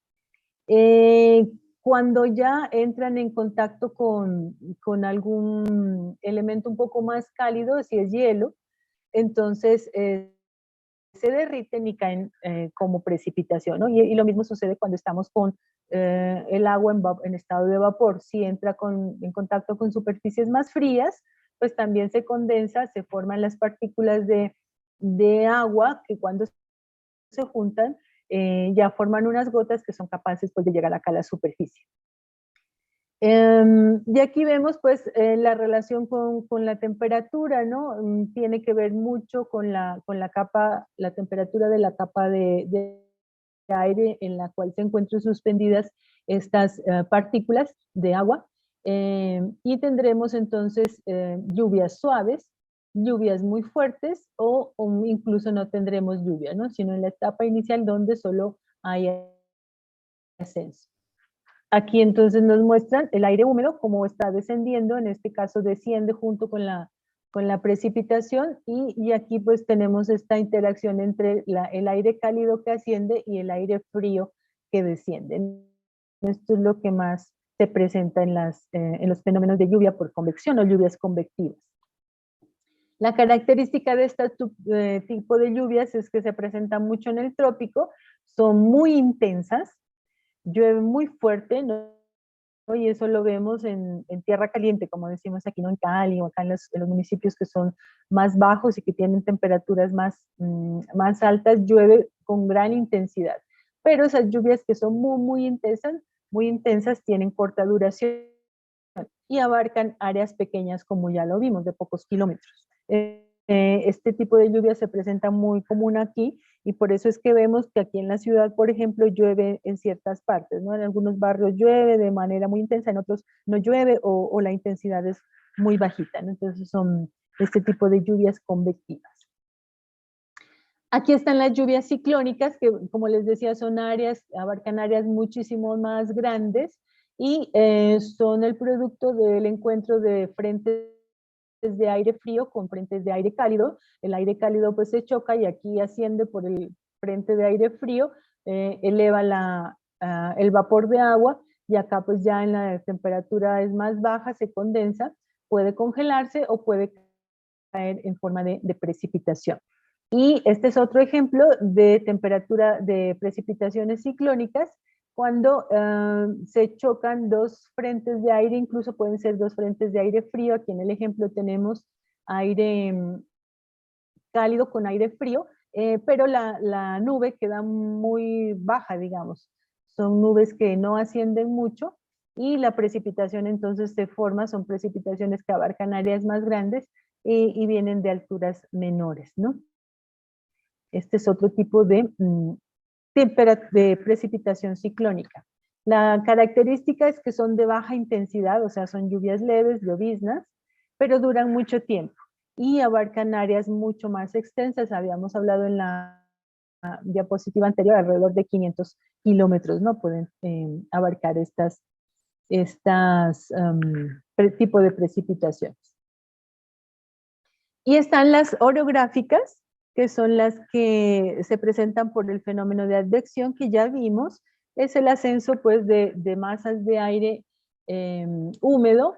Cuando ya entran en contacto con algún elemento un poco más cálido, si es hielo, entonces se derriten y caen como precipitación, ¿no? Y lo mismo sucede cuando estamos con el agua en estado de vapor. Si entra en contacto con superficies más frías, pues también se condensa, se forman las partículas de agua que cuando se juntan ya forman unas gotas que son capaces pues, de llegar acá a la superficie. Y aquí vemos pues la relación con la temperatura, ¿no? Tiene que ver mucho con la capa, la temperatura de la capa de aire en la cual se encuentran suspendidas estas partículas de agua. Y tendremos entonces lluvias suaves, lluvias muy fuertes o incluso no tendremos lluvia, ¿no? Sino en la etapa inicial donde solo hay ascenso. Aquí entonces nos muestran el aire húmedo, como está descendiendo, en este caso desciende junto con la precipitación, y aquí pues tenemos esta interacción entre el aire cálido que asciende y el aire frío que desciende. Esto es lo que más se presenta en los fenómenos de lluvia por convección o lluvias convectivas. La característica de este tipo de lluvias es que se presentan mucho en el trópico, son muy intensas, llueve muy fuerte, ¿no? Y eso lo vemos en tierra caliente, como decimos aquí, ¿no? En Cali o acá en los municipios que son más bajos y que tienen temperaturas más altas, llueve con gran intensidad. Pero esas lluvias que son muy intensas, tienen corta duración y abarcan áreas pequeñas, como ya lo vimos, de pocos kilómetros. este tipo de lluvia se presenta muy común aquí y por eso es que vemos que aquí en la ciudad, por ejemplo, llueve en ciertas partes, ¿no? En algunos barrios llueve de manera muy intensa, en otros no llueve o la intensidad es muy bajita, ¿no? Entonces son este tipo de lluvias convectivas. Aquí están las lluvias ciclónicas, que como les decía, son áreas, abarcan áreas muchísimo más grandes y son el producto del encuentro de frentes de aire frío con frentes de aire cálido. El aire cálido pues se choca y aquí asciende por el frente de aire frío, eleva el vapor de agua y acá pues ya en la temperatura es más baja, se condensa, puede congelarse o puede caer en forma de precipitación. Y este es otro ejemplo de temperatura de precipitaciones ciclónicas, cuando se chocan dos frentes de aire, incluso pueden ser dos frentes de aire frío. Aquí en el ejemplo tenemos aire cálido con aire frío, pero la nube queda muy baja, digamos. Son nubes que no ascienden mucho y la precipitación entonces se forma, son precipitaciones que abarcan áreas más grandes y vienen de alturas menores, ¿no? Este es otro tipo de precipitación ciclónica. La característica es que son de baja intensidad, o sea, son lluvias leves, lloviznas, pero duran mucho tiempo y abarcan áreas mucho más extensas. Habíamos hablado en la diapositiva anterior, alrededor de 500 kilómetros, ¿no? Pueden abarcar estas tipo de precipitaciones. Y están las orográficas, que son las que se presentan por el fenómeno de advección que ya vimos. Es el ascenso pues de masas de aire húmedo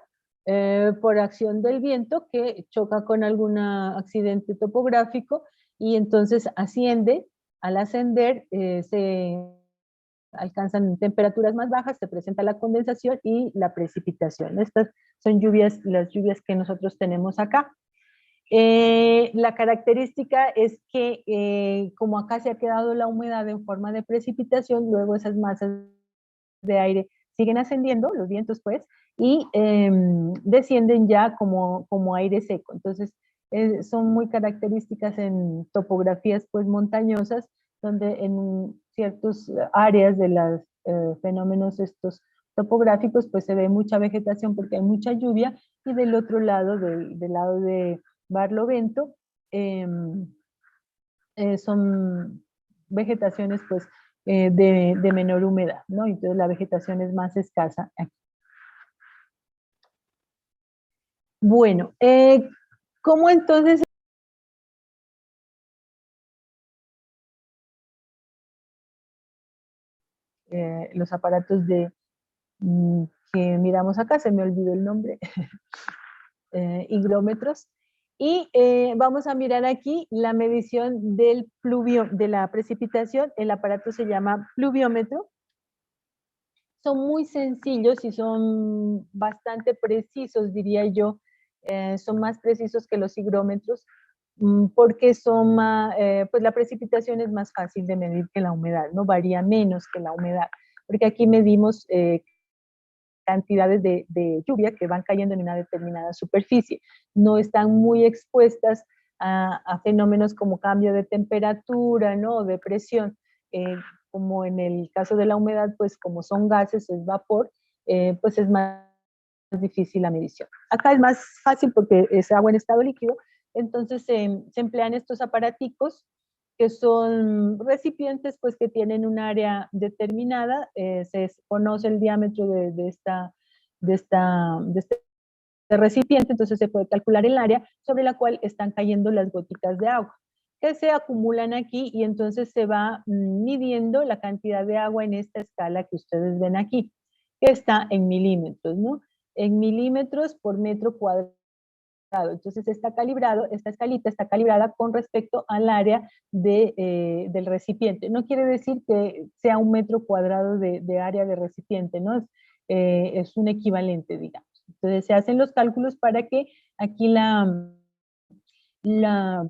por acción del viento que choca con algún accidente topográfico y entonces asciende. Al ascender se alcanzan temperaturas más bajas, se presenta la condensación y la precipitación. Estas son las lluvias que nosotros tenemos acá. La característica es que como acá se ha quedado la humedad en forma de precipitación, luego esas masas de aire siguen ascendiendo, los vientos pues, y descienden ya como aire seco. Entonces son muy características en topografías pues montañosas, donde en ciertas áreas de los fenómenos estos topográficos pues se ve mucha vegetación porque hay mucha lluvia, y del otro lado, del lado de Barlovento, son vegetaciones pues de menor humedad, ¿no? Entonces la vegetación es más escasa aquí. Bueno, ¿cómo entonces los aparatos que miramos acá? Se me olvidó el nombre. Higrómetros? Y vamos a mirar aquí la medición de la precipitación. El aparato se llama pluviómetro. Son muy sencillos y son bastante precisos, diría yo. Son más precisos que los higrómetros porque pues la precipitación es más fácil de medir que la humedad, ¿no? Varía menos que la humedad, porque aquí medimos cantidades de lluvia que van cayendo en una determinada superficie. No están muy expuestas a fenómenos como cambio de temperatura, ¿no? O de presión. Como en el caso de la humedad, pues como son gases, es vapor, pues es más difícil la medición. Acá es más fácil porque es agua en estado líquido, entonces se emplean estos aparaticos que son recipientes pues que tienen un área determinada, se conoce el diámetro de este recipiente, entonces se puede calcular el área sobre la cual están cayendo las gotitas de agua que se acumulan aquí, y entonces se va midiendo la cantidad de agua en esta escala que ustedes ven aquí, que está en milímetros, ¿no? En milímetros por metro cuadrado. Entonces está calibrado, esta escalita está calibrada con respecto al área del recipiente. No quiere decir que sea un metro cuadrado de área de recipiente, ¿no? Es un equivalente, digamos. Entonces se hacen los cálculos para que aquí la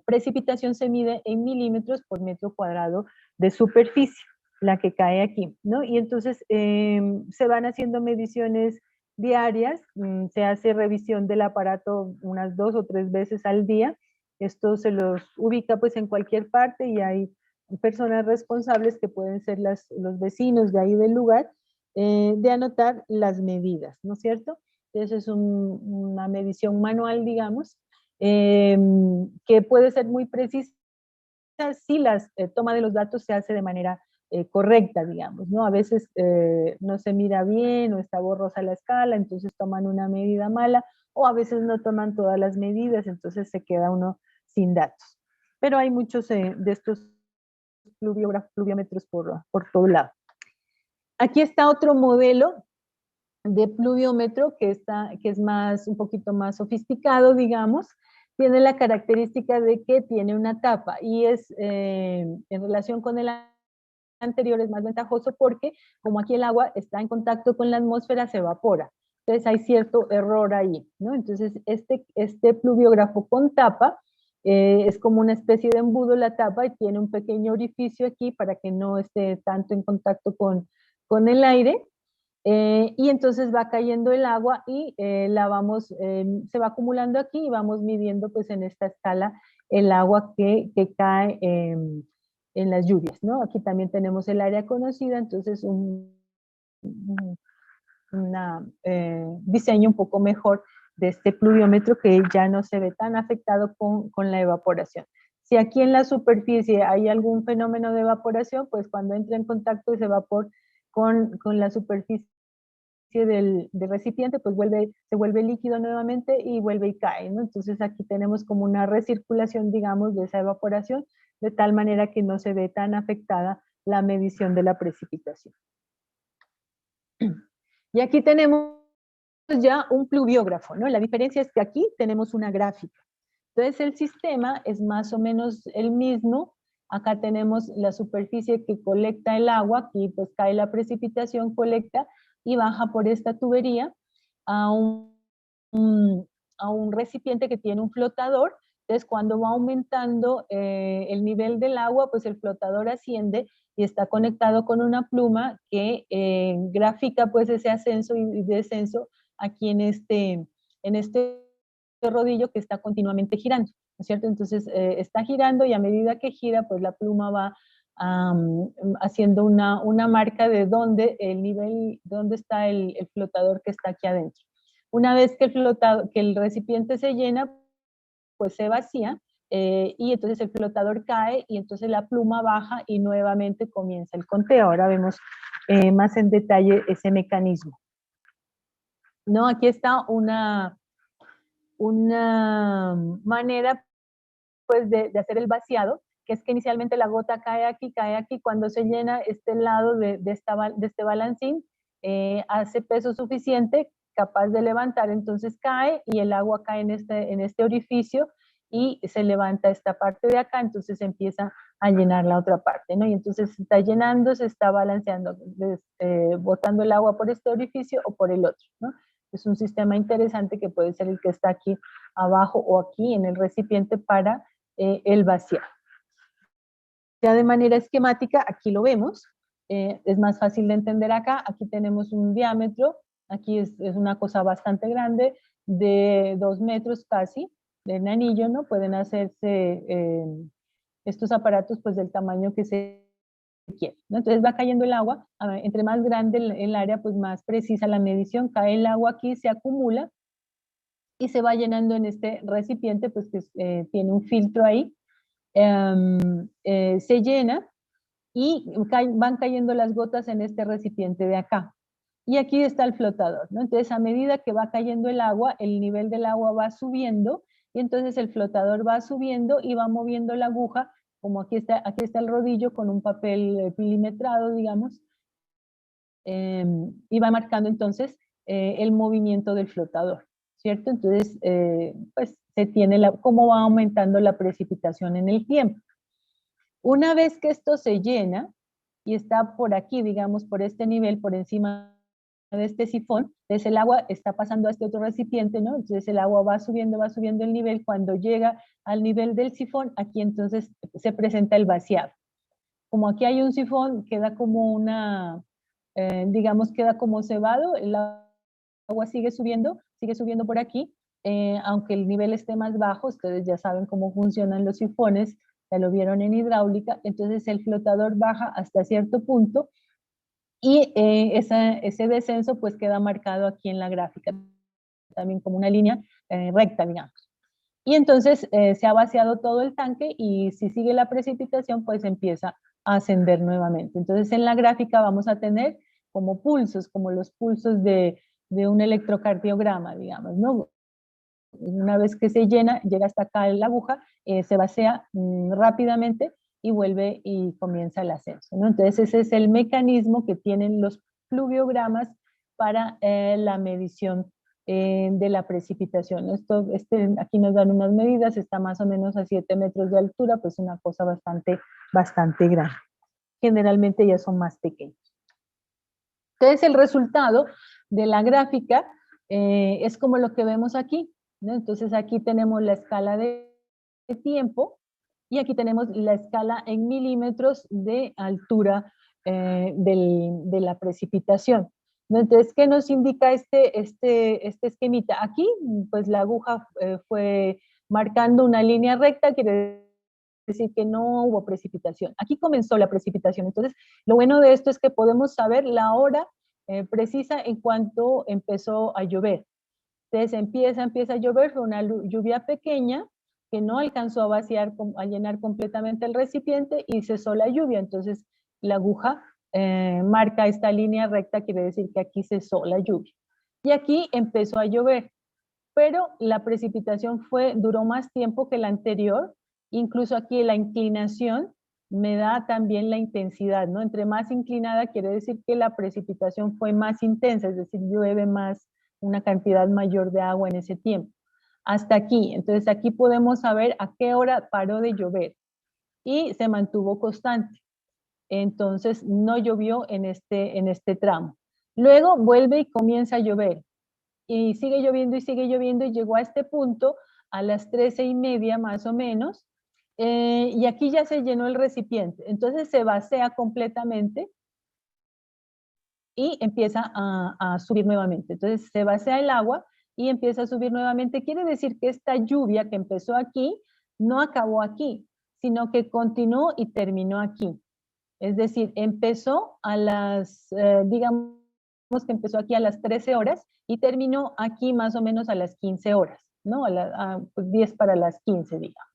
precipitación se mide en milímetros por metro cuadrado de superficie, la que cae aquí, ¿no? Y entonces se van haciendo mediciones diarias, se hace revisión del aparato unas 2 o 3 veces al día, Esto se los ubica pues en cualquier parte y hay personas responsables que pueden ser los vecinos de ahí del lugar, de anotar las medidas, ¿no es cierto? Entonces es una medición manual, digamos, que puede ser muy precisa si la toma de los datos se hace de manera correcta, digamos, ¿no? A veces no se mira bien o está borrosa la escala, entonces toman una medida mala, o a veces no toman todas las medidas, entonces se queda uno sin datos. Pero hay muchos de estos pluviómetros por todo lado. Aquí está otro modelo de pluviómetro que es un poquito más sofisticado, digamos. Tiene la característica de que tiene una tapa y es en relación con el anterior es más ventajoso porque como aquí el agua está en contacto con la atmósfera se evapora. Entonces hay cierto error ahí, ¿no? Entonces este pluviógrafo con tapa es como una especie de embudo la tapa y tiene un pequeño orificio aquí para que no esté tanto en contacto con el aire. Y entonces va cayendo el agua y se va acumulando aquí y vamos midiendo pues en esta escala el agua que cae en las lluvias, ¿no? Aquí también tenemos el área conocida, entonces un diseño un poco mejor de este pluviómetro que ya no se ve tan afectado con la evaporación. Si aquí en la superficie hay algún fenómeno de evaporación, pues cuando entra en contacto ese vapor con la superficie del recipiente, pues se vuelve líquido nuevamente y vuelve y cae, ¿no? Entonces aquí tenemos como una recirculación, digamos, de esa evaporación, de tal manera que no se ve tan afectada la medición de la precipitación. Y aquí tenemos ya un pluviógrafo, ¿no? La diferencia es que aquí tenemos una gráfica. Entonces el sistema es más o menos el mismo. Acá tenemos la superficie que colecta el agua, aquí pues cae la precipitación, colecta y baja por esta tubería a un recipiente que tiene un flotador. Entonces cuando va aumentando el nivel del agua, pues el flotador asciende y está conectado con una pluma que grafica pues ese ascenso y descenso aquí en este rodillo que está continuamente girando, ¿no es cierto? Entonces está girando y a medida que gira, pues la pluma va haciendo una marca de dónde está el flotador que está aquí adentro. Una vez que el recipiente se llena, pues se vacía y entonces el flotador cae y entonces la pluma baja y nuevamente comienza el conteo. Ahora vemos más en detalle ese mecanismo. ¿No? Aquí está una manera pues de hacer el vaciado, que es que inicialmente la gota cae aquí, cuando se llena este lado de este balancín, hace peso suficiente, capaz de levantar, entonces cae y el agua cae en este orificio y se levanta esta parte de acá, entonces empieza a llenar la otra parte, ¿no? Y entonces se está llenando, se está balanceando, botando el agua por este orificio o por el otro, ¿no? Es un sistema interesante que puede ser el que está aquí abajo o aquí en el recipiente para el vaciado. Ya de manera esquemática, aquí lo vemos, es más fácil de entender acá. Aquí tenemos un diámetro, aquí es una cosa bastante grande, de 2 metros casi, de un anillo, ¿no? Pueden hacerse estos aparatos pues del tamaño que se quiere, ¿no? Entonces va cayendo el agua, entre más grande el área, pues más precisa la medición, cae el agua aquí, se acumula y se va llenando en este recipiente, pues que tiene un filtro ahí, se llena y van cayendo las gotas en este recipiente de acá. Y aquí está el flotador, ¿no? Entonces, a medida que va cayendo el agua, el nivel del agua va subiendo y entonces el flotador va subiendo y va moviendo la aguja, como aquí está el rodillo con un papel milimetrado, digamos, y va marcando entonces el movimiento del flotador, ¿cierto? Entonces, pues se tiene cómo va aumentando la precipitación en el tiempo. Una vez que esto se llena y está por aquí, digamos, por este nivel, por encima de este sifón, entonces el agua está pasando a este otro recipiente, ¿no? Entonces el agua va subiendo el nivel. Cuando llega al nivel del sifón, aquí entonces se presenta el vaciado. Como aquí hay un sifón, queda como digamos, queda como cebado, el agua sigue subiendo por aquí, aunque el nivel esté más bajo, ustedes ya saben cómo funcionan los sifones, ya lo vieron en hidráulica, entonces el flotador baja hasta cierto punto y ese descenso pues queda marcado aquí en la gráfica, también como una línea recta, digamos. Y entonces se ha vaciado todo el tanque y si sigue la precipitación, pues empieza a ascender nuevamente. Entonces en la gráfica vamos a tener como pulsos, como los pulsos de un electrocardiograma, digamos, ¿no? Una vez que se llena, llega hasta acá la aguja, se vacía rápidamente y vuelve y comienza el ascenso, ¿no? Entonces ese es el mecanismo que tienen los pluviogramas para la medición de la precipitación. Aquí nos dan unas medidas, está más o menos a 7 metros de altura, pues una cosa bastante grande. Generalmente ya son más pequeños. Entonces el resultado de la gráfica es como lo que vemos aquí, ¿no? Entonces aquí tenemos la escala de tiempo y aquí tenemos la escala en milímetros de altura de la precipitación. Entonces, ¿qué nos indica este esquemita? Aquí, pues la aguja fue marcando una línea recta, quiere decir que no hubo precipitación. Aquí comenzó la precipitación. Entonces, lo bueno de esto es que podemos saber la hora precisa en cuanto empezó a llover. Entonces, empieza a llover, fue una lluvia pequeña que no alcanzó a vaciar, a llenar completamente el recipiente y cesó la lluvia. Entonces, la aguja marca esta línea recta, quiere decir que aquí cesó la lluvia. Y aquí empezó a llover, pero la precipitación duró más tiempo que la anterior, incluso aquí la inclinación me da también la intensidad, ¿no? Entre más inclinada quiere decir que la precipitación fue más intensa, es decir, llueve más, una cantidad mayor de agua en ese tiempo. Hasta aquí, entonces aquí podemos saber a qué hora paró de llover y se mantuvo constante. Entonces no llovió en este tramo. Luego vuelve y comienza a llover y sigue lloviendo y llegó a este punto a las 13:30 más o menos, y aquí ya se llenó el recipiente, entonces se vacía completamente y empieza a subir nuevamente. Entonces se vacía el agua y empieza a subir nuevamente. Quiere decir que esta lluvia que empezó aquí no acabó aquí, sino que continuó y terminó aquí. Es decir, empezó digamos que empezó aquí a las 13 horas y terminó aquí más o menos a las 15 horas, ¿no? Pues 10 para las 15, digamos.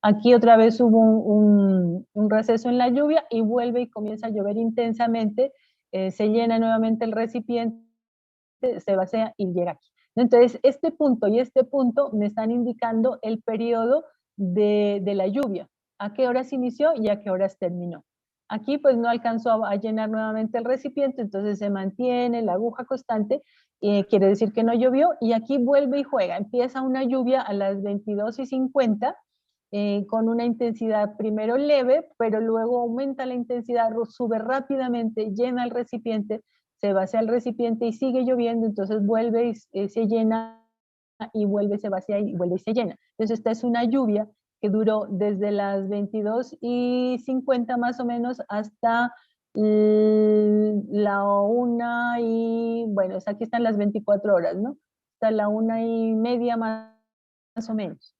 Aquí otra vez hubo un receso en la lluvia y vuelve y comienza a llover intensamente, se llena nuevamente el recipiente, se vacía y llega aquí. Entonces, este punto y este punto me están indicando el periodo de la lluvia, a qué horas inició y a qué horas terminó. Aquí pues no alcanzó a llenar nuevamente el recipiente, entonces se mantiene la aguja constante, quiere decir que no llovió, y aquí vuelve y juega. Empieza una lluvia a las 22:50, con una intensidad primero leve, pero luego aumenta la intensidad, sube rápidamente, llena el recipiente, se vacía el recipiente y sigue lloviendo, entonces vuelve y se llena y vuelve, se vacía y vuelve y se llena. Entonces esta es una lluvia que duró desde las 22:50 más o menos hasta la 1 y, bueno, aquí están las 24 horas, ¿no? Hasta la 1:30 más o menos.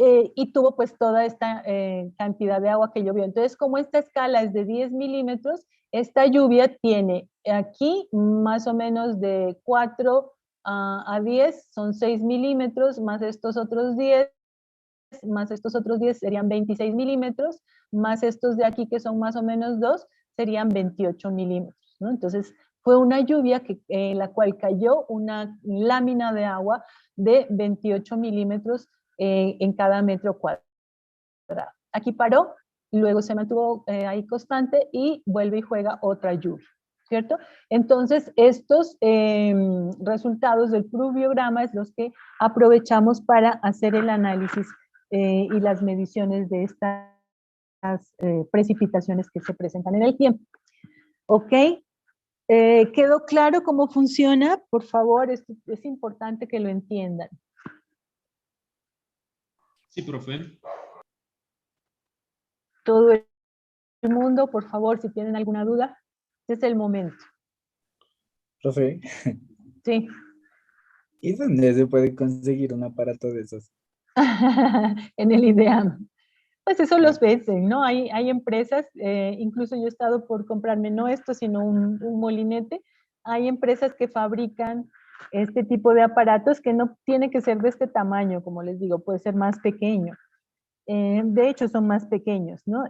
Y tuvo pues toda esta cantidad de agua que llovió. Entonces, como esta escala es de 10 milímetros, esta lluvia tiene aquí más o menos de 4 a 10, son 6 milímetros, más estos otros 10, más estos otros 10 serían 26 milímetros, más estos de aquí que son más o menos 2, serían 28 milímetros, ¿no? Entonces, fue una lluvia en la cual cayó una lámina de agua de 28 milímetros en cada metro cuadrado. Aquí paró, luego se mantuvo ahí constante y vuelve y juega otra lluvia, ¿cierto? Entonces, estos resultados del pluviograma es los que aprovechamos para hacer el análisis y las mediciones de estas precipitaciones que se presentan en el tiempo. ¿Ok? ¿Quedó claro cómo funciona? Por favor, es importante que lo entiendan. Sí, profe. Todo el mundo, por favor, si tienen alguna duda, este es el momento. Profe, Sí. ¿Y dónde se puede conseguir un aparato de esos? En el IDEAM. Pues eso Ah, los venden, ¿no? Hay empresas, incluso yo he estado por comprarme no esto, sino un molinete. Hay empresas que fabrican este tipo de aparatos que no tiene que ser de este tamaño, como les digo, puede ser más pequeño. De hecho, son más pequeños, ¿no?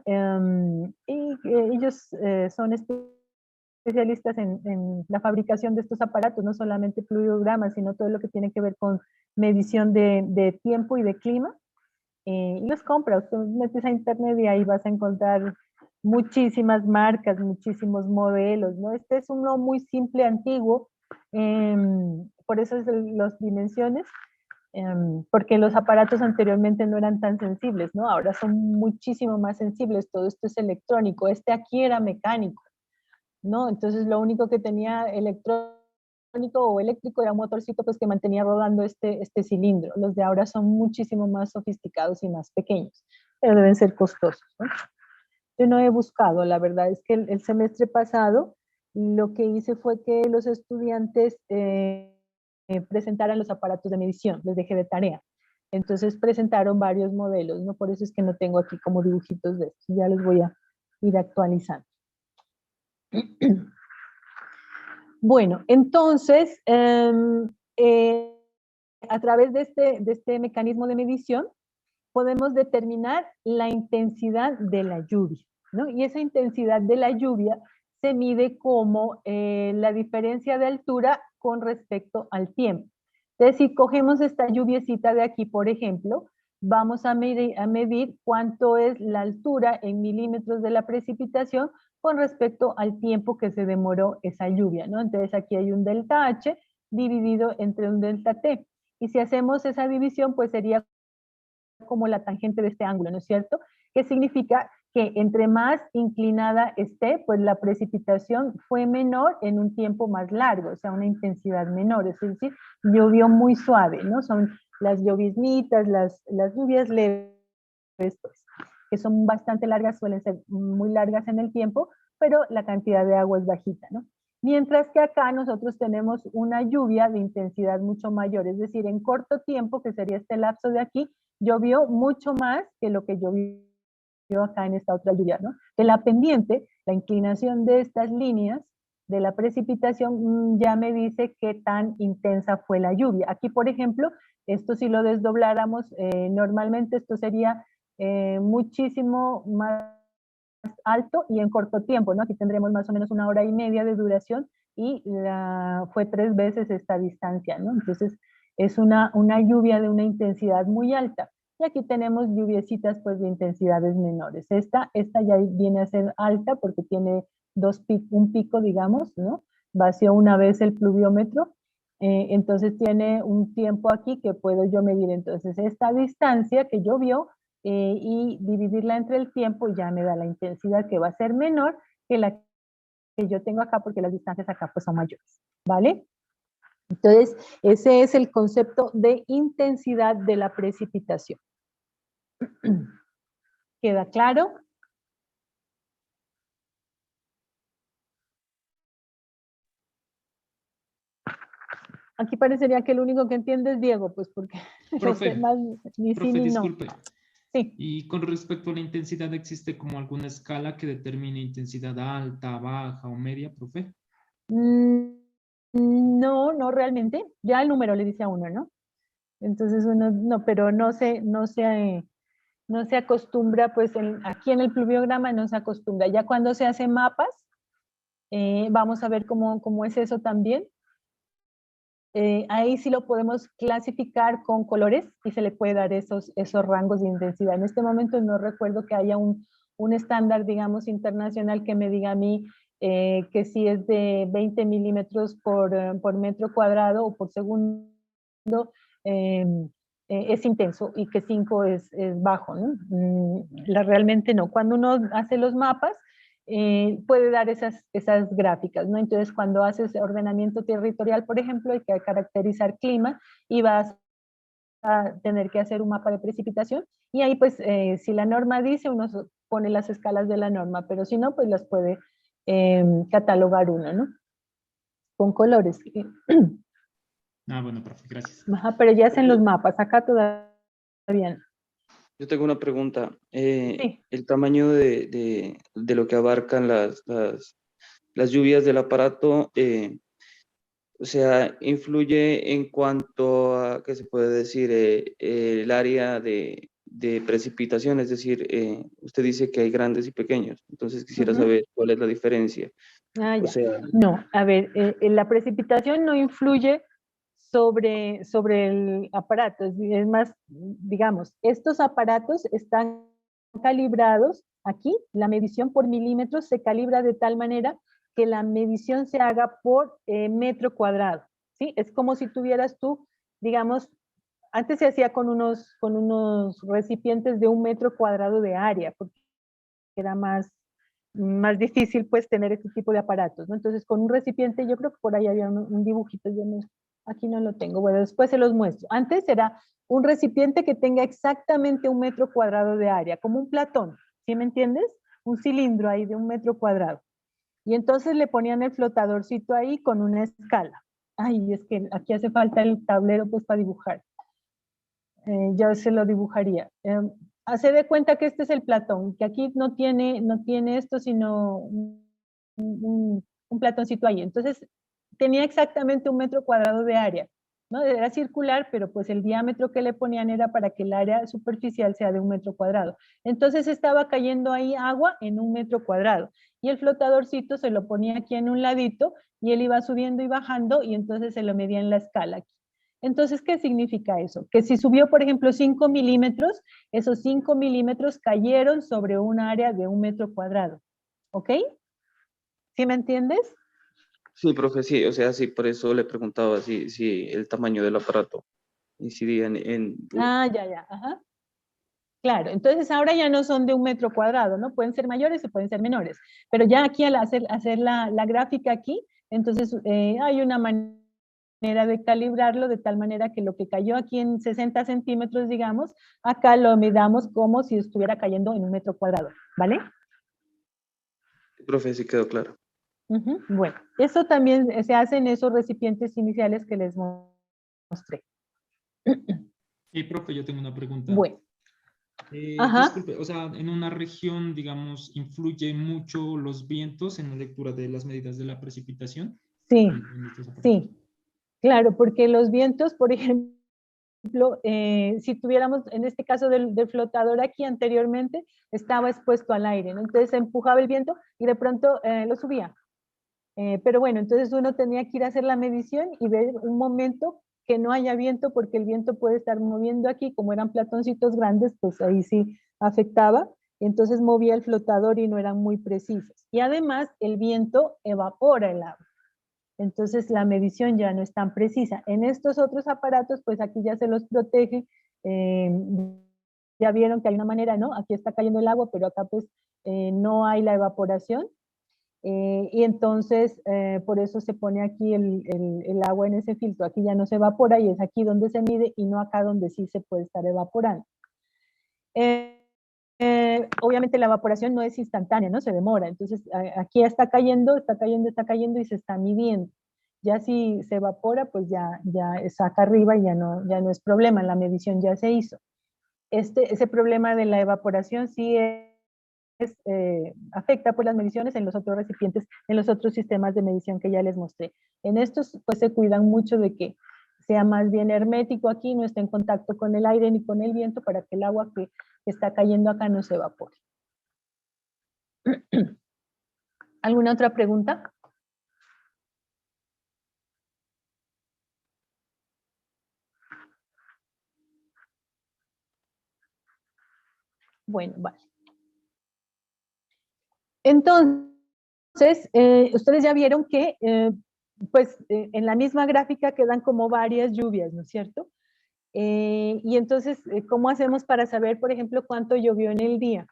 Ellos son especialistas en la fabricación de estos aparatos, no solamente fluidogramas, sino todo lo que tiene que ver con medición de tiempo y de clima. Y los compras, tú metes a internet y ahí vas a encontrar muchísimas marcas, muchísimos modelos, ¿no? Este es uno muy simple, antiguo, por eso es las dimensiones, porque los aparatos anteriormente no eran tan sensibles, ¿no? Ahora son muchísimo más sensibles, todo esto es electrónico, este aquí era mecánico, ¿no? Entonces lo único que tenía electrónico o eléctrico era un motorcito pues que mantenía rodando este cilindro. Los de ahora son muchísimo más sofisticados y más pequeños, pero deben ser costosos, ¿no? Yo no he buscado, la verdad es que el semestre pasado lo que hice fue que los estudiantes presentaran los aparatos de medición, les dejé de tarea. Entonces presentaron varios modelos, ¿no? Por eso es que no tengo aquí como dibujitos de estos, ya los voy a ir actualizando. Bueno, entonces, a través de este mecanismo de medición, podemos determinar la intensidad de la lluvia, ¿no? Y esa intensidad de la lluvia se mide como la diferencia de altura con respecto al tiempo. Entonces, si cogemos esta lluviecita de aquí, por ejemplo, vamos a medir cuánto es la altura en milímetros de la precipitación con respecto al tiempo que se demoró esa lluvia, ¿no? Entonces, aquí hay un delta H dividido entre un delta T. Y si hacemos esa división, pues sería como la tangente de este ángulo, ¿no es cierto? ¿Qué significa? Que entre más inclinada esté, pues la precipitación fue menor en un tiempo más largo, o sea, una intensidad menor, es decir, llovió muy suave, ¿no? Son las lloviznitas, las lluvias leves, pues, que son bastante largas, suelen ser muy largas en el tiempo, pero la cantidad de agua es bajita, ¿no? Mientras que acá nosotros tenemos una lluvia de intensidad mucho mayor, es decir, en corto tiempo, que sería este lapso de aquí, llovió mucho más que lo que llovió acá en esta otra lluvia, ¿no? Que la pendiente, la inclinación de estas líneas de la precipitación ya me dice qué tan intensa fue la lluvia. Aquí, por ejemplo, esto si lo desdobláramos, normalmente esto sería muchísimo más alto y en corto tiempo, ¿no? Aquí tendremos más o menos 1 hora y media de duración y fue 3 veces esta distancia, ¿no? Entonces, es una lluvia de una intensidad muy alta. Y aquí tenemos lluviecitas pues de intensidades menores. Esta ya viene a ser alta porque tiene un pico, digamos, ¿no? Vació una vez el pluviómetro, entonces tiene un tiempo aquí que puedo yo medir. Entonces esta distancia que llovió y dividirla entre el tiempo ya me da la intensidad que va a ser menor que la que yo tengo acá porque las distancias acá pues son mayores, ¿vale? Entonces, ese es el concepto de intensidad de la precipitación. ¿Queda claro? Aquí parecería que el único que entiende es Diego, pues porque los Profe, demás ni sí profe, ni no. disculpe. Sí. Y con respecto a la intensidad, ¿existe como alguna escala que determine intensidad alta, baja o media, profe? No, no realmente. Ya el número le dice a uno, ¿no? Entonces uno, no, pero no se acostumbra, pues aquí en el pluviograma no se acostumbra. Ya cuando se hacen mapas, vamos a ver cómo es eso también. Ahí sí lo podemos clasificar con colores y se le puede dar esos rangos de intensidad. En este momento no recuerdo que haya un estándar, digamos, internacional que me diga a mí que si es de 20 milímetros por metro cuadrado o por segundo, eh, es intenso y que 5 es bajo, ¿no? Realmente no. Cuando uno hace los mapas, puede dar esas gráficas, ¿no? Entonces, cuando haces ordenamiento territorial, por ejemplo, hay que caracterizar clima y vas a tener que hacer un mapa de precipitación y ahí, pues, si la norma dice, uno pone las escalas de la norma, pero si no, pues las puede catalogar uno, ¿no? Con colores. Ah, bueno, profe, gracias. Ajá, pero ya es en los mapas, acá todavía no. Yo tengo una pregunta. Sí. El tamaño de lo que abarcan las lluvias del aparato, o sea, influye en cuanto a, ¿qué se puede decir? El área de precipitación, es decir, usted dice que hay grandes y pequeños, entonces quisiera Ujú. saber cuál es la diferencia. Ah, O ya. sea, No, a ver, la precipitación no influye sobre el aparato, es más, digamos, estos aparatos están calibrados, aquí la medición por milímetros se calibra de tal manera que la medición se haga por metro cuadrado, ¿sí? Es como si tuvieras tú, digamos, antes se hacía con unos recipientes de 1 metro cuadrado de área, porque era más difícil pues tener este tipo de aparatos, ¿no? Entonces con un recipiente, yo creo que por ahí había un dibujito, yo no, aquí no lo tengo, bueno, después se los muestro. Antes era un recipiente que tenga exactamente 1 metro cuadrado de área, como un platón, ¿sí me entiendes? Un cilindro ahí de 1 metro cuadrado. Y entonces le ponían el flotadorcito ahí con una escala. Ay, es que aquí hace falta el tablero pues para dibujar. Yo se lo dibujaría. Hace de cuenta que este es el platón, que aquí no tiene esto, sino un platoncito ahí. Entonces, tenía exactamente 1 metro cuadrado de área, ¿no? Era circular, pero pues el diámetro que le ponían era para que el área superficial sea de 1 metro cuadrado. Entonces estaba cayendo ahí agua en 1 metro cuadrado. Y el flotadorcito se lo ponía aquí en un ladito y él iba subiendo y bajando y entonces se lo medía en la escala aquí. Entonces, ¿qué significa eso? Que si subió, por ejemplo, 5 milímetros, esos 5 milímetros cayeron sobre un área de 1 metro cuadrado. ¿Ok? ¿Sí me entiendes? sí, profe, sí, o sea, sí, por eso le preguntaba si el tamaño del aparato incidía Ah, ya, ya. Ajá. Claro, entonces ahora ya no son de 1 metro cuadrado, ¿no? Pueden ser mayores o pueden ser menores. Pero ya aquí al hacer la gráfica aquí, entonces hay una manera de calibrarlo de tal manera que lo que cayó aquí en 60 centímetros, digamos, acá lo midamos como si estuviera cayendo en 1 metro cuadrado, ¿vale? profe, sí quedó claro. Bueno, eso también se hace en esos recipientes iniciales que les mostré. Y profe, yo tengo una pregunta. Bueno, ajá, Disculpe, o sea, en una región, digamos, ¿influye mucho los vientos en la lectura de las medidas de la precipitación sí, en estos aparatos? sí, claro, porque los vientos, por ejemplo, si tuviéramos, en este caso del flotador aquí anteriormente, estaba expuesto al aire, ¿no? Entonces empujaba el viento y de pronto lo subía. Pero bueno, entonces uno tenía que ir a hacer la medición y ver un momento que no haya viento, porque el viento puede estar moviendo aquí, como eran platoncitos grandes, pues ahí sí afectaba, entonces movía el flotador y no eran muy precisos. Y además el viento evapora el agua. Entonces la medición ya no es tan precisa. En estos otros aparatos, pues aquí ya se los protege. eh, ya vieron que hay una manera, ¿no? Aquí está cayendo el agua, pero acá pues no hay la evaporación. Y entonces por eso se pone aquí el agua en ese filtro. Aquí ya no se evapora y es aquí donde se mide y no acá donde sí se puede estar evaporando. Obviamente la evaporación no es instantánea, ¿no? Se demora. Entonces aquí está cayendo, está cayendo, está cayendo y se está midiendo. Ya si se evapora, pues ya saca arriba y ya no es problema, la medición ya se hizo. Ese problema de la evaporación sí afecta por las mediciones en los otros recipientes, en los otros sistemas de medición que ya les mostré. En estos, pues se cuidan mucho de que sea más bien hermético aquí, no esté en contacto con el aire ni con el viento para que el agua que está cayendo acá no se evapore. ¿Alguna otra pregunta? Bueno, vale. Entonces, ustedes ya vieron que, en la misma gráfica quedan como varias lluvias, ¿no es cierto? Y entonces, ¿cómo hacemos para saber, por ejemplo, cuánto llovió en el día?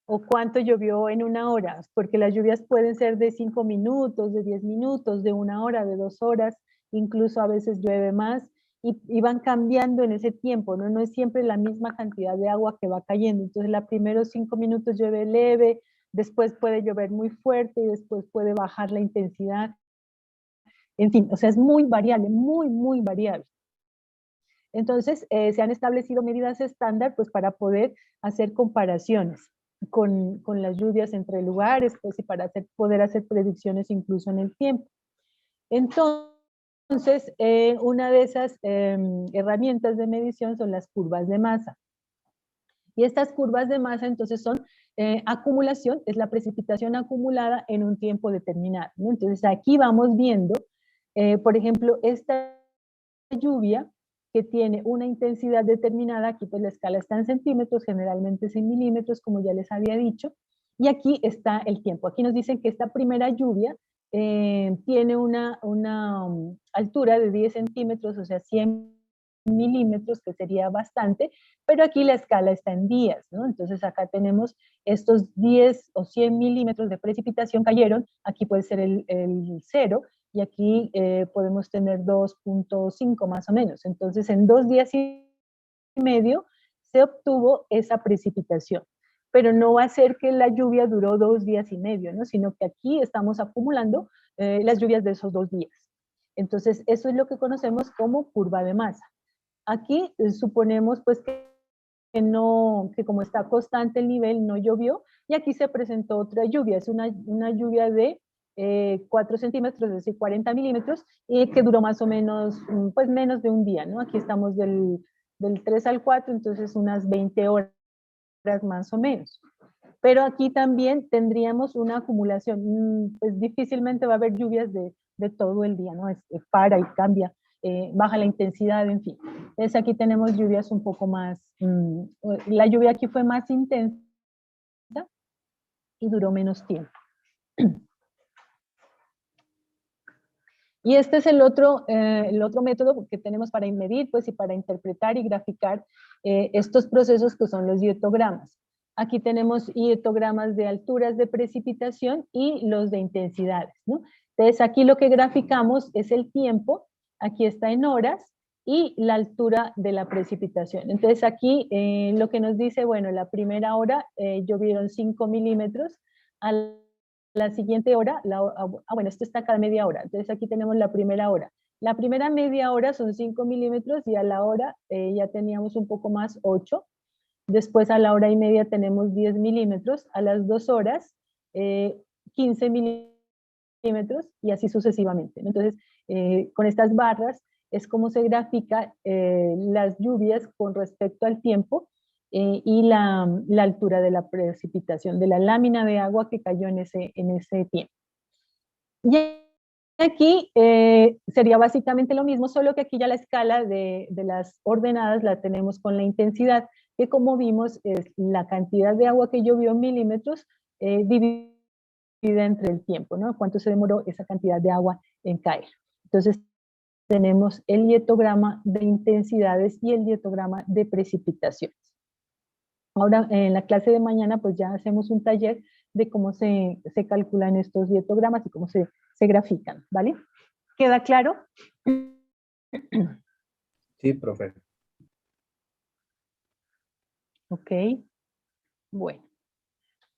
¿O cuánto llovió en una hora? Porque las lluvias pueden ser de 5 minutos, de 10 minutos, de 1 hora, de 2 horas, incluso a veces llueve más y van cambiando en ese tiempo, ¿no? No es siempre la misma cantidad de agua que va cayendo. Entonces, los primeros 5 minutos llueve leve, después puede llover muy fuerte y después puede bajar la intensidad. En fin, o sea, es muy variable, muy, muy variable. Entonces, se han establecido medidas estándar pues, para poder hacer comparaciones con las lluvias entre lugares pues, y para poder hacer predicciones incluso en el tiempo. Entonces, una de esas herramientas de medición son las curvas de masa. Y estas curvas de masa entonces son acumulación, es la precipitación acumulada en un tiempo determinado, ¿no? Entonces aquí vamos viendo, por ejemplo, esta lluvia que tiene una intensidad determinada, aquí pues la escala está en centímetros, generalmente es en milímetros, como ya les había dicho, y aquí está el tiempo. Aquí nos dicen que esta primera lluvia tiene una altura de 10 centímetros, o sea, 100 milímetros, que sería bastante, pero aquí la escala está en días, ¿no? Entonces acá tenemos estos 10 o 100 milímetros de precipitación cayeron, aquí puede ser el 0, y aquí podemos tener 2.5 más o menos. Entonces en 2 días y medio se obtuvo esa precipitación, pero no va a ser que la lluvia duró 2 días y medio, ¿no? Sino que aquí estamos acumulando las lluvias de esos 2 días. Entonces eso es lo que conocemos como curva de masa. Aquí suponemos pues que como está constante el nivel no llovió, y aquí se presentó otra lluvia, es una lluvia de 4 centímetros, es decir, 40 milímetros, y que duró más o menos, pues menos de un día, ¿no? Aquí estamos del 3 al 4, entonces unas 20 horas más o menos. Pero aquí también tendríamos una acumulación, pues difícilmente va a haber lluvias de todo el día, ¿no? Para y cambia, baja la intensidad, en fin. Entonces aquí tenemos lluvias un poco más, la lluvia aquí fue más intensa y duró menos tiempo. Y este es el otro método que tenemos para medir pues, y para interpretar y graficar estos procesos que son los dietogramas. Aquí tenemos dietogramas de alturas de precipitación y los de intensidades, ¿no? Entonces aquí lo que graficamos es el tiempo, aquí está en horas, y la altura de la precipitación. Entonces aquí lo que nos dice, bueno, la primera hora llovieron 5 milímetros, a la siguiente hora, bueno, esto está cada media hora, entonces aquí tenemos la primera hora. La primera media hora son 5 milímetros y a la hora ya teníamos un poco más, 8. Después a la hora y media tenemos 10 milímetros, a las 2 horas 15 milímetros y así sucesivamente. Entonces, con estas barras es como se grafica las lluvias con respecto al tiempo y la altura de la precipitación, de la lámina de agua que cayó en ese tiempo. Y aquí sería básicamente lo mismo, solo que aquí ya la escala de las ordenadas la tenemos con la intensidad, que como vimos es la cantidad de agua que llovió en milímetros dividida entre el tiempo, ¿no? ¿Cuánto se demoró esa cantidad de agua en caer? Entonces tenemos el dietograma de intensidades y el dietograma de precipitaciones. Ahora, en la clase de mañana, pues ya hacemos un taller de cómo se calculan estos dietogramas y cómo se grafican, ¿vale? ¿Queda claro? Sí, profe. Ok, bueno,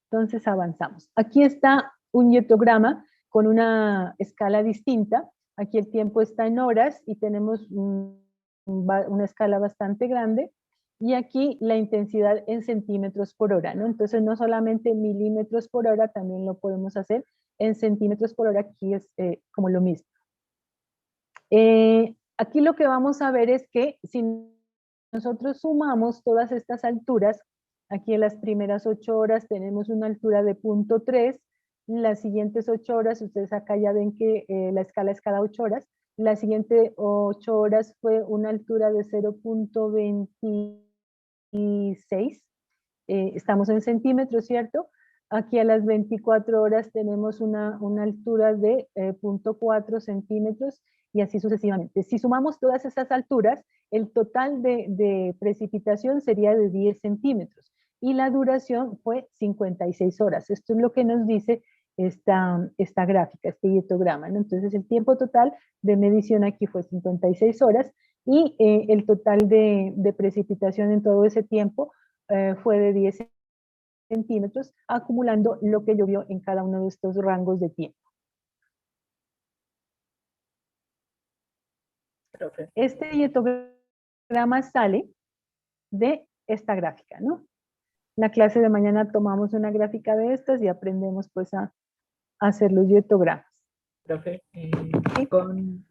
entonces avanzamos. Aquí está un dietograma con una escala distinta. Aquí el tiempo está en horas y tenemos una escala bastante grande. Y aquí la intensidad en centímetros por hora, ¿no? Entonces no solamente milímetros por hora, también lo podemos hacer en centímetros por hora, aquí es como lo mismo. Aquí lo que vamos a ver es que si nosotros sumamos todas estas alturas, aquí en las primeras 8 horas tenemos una altura de 0.3, las siguientes 8 horas, ustedes acá ya ven que la escala es cada 8 horas, las siguientes 8 horas fue una altura de 0.26, estamos en centímetros, ¿cierto? Aquí a las 24 horas tenemos una altura de 0.4 centímetros y así sucesivamente. Si sumamos todas esas alturas, el total de precipitación sería de 10 centímetros y la duración fue 56 horas. Esto es lo que nos dice esta gráfica, este dietograma, ¿no? Entonces el tiempo total de medición aquí fue 56 horas y el total de precipitación en todo ese tiempo fue de 10 centímetros, acumulando lo que llovió en cada uno de estos rangos de tiempo. profe. Este dietograma sale de esta gráfica, ¿no? En la clase de mañana tomamos una gráfica de estas y aprendemos pues a hacer los dietogramas. Profe, con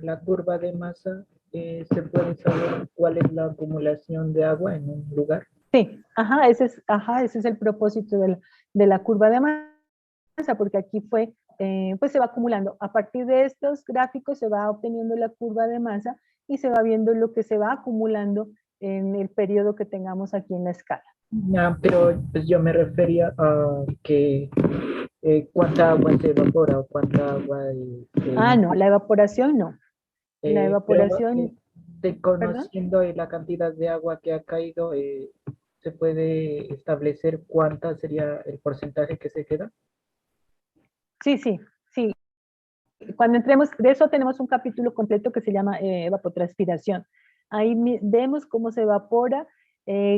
la curva de masa, ¿se puede saber cuál es la acumulación de agua en un lugar? Sí, ese es el propósito de la curva de masa, porque aquí fue, pues se va acumulando. A partir de estos gráficos se va obteniendo la curva de masa y se va viendo lo que se va acumulando en el periodo que tengamos aquí en la escala. Ya, pero pues, yo me refería a que cuánta agua se evapora o cuánta agua... No, la evaporación no. La evaporación, de conociendo la cantidad de agua que ha caído, ¿se puede establecer cuánta sería el porcentaje que se queda? Sí. Cuando entremos, de eso tenemos un capítulo completo que se llama evapotranspiración. Ahí vemos cómo se evapora,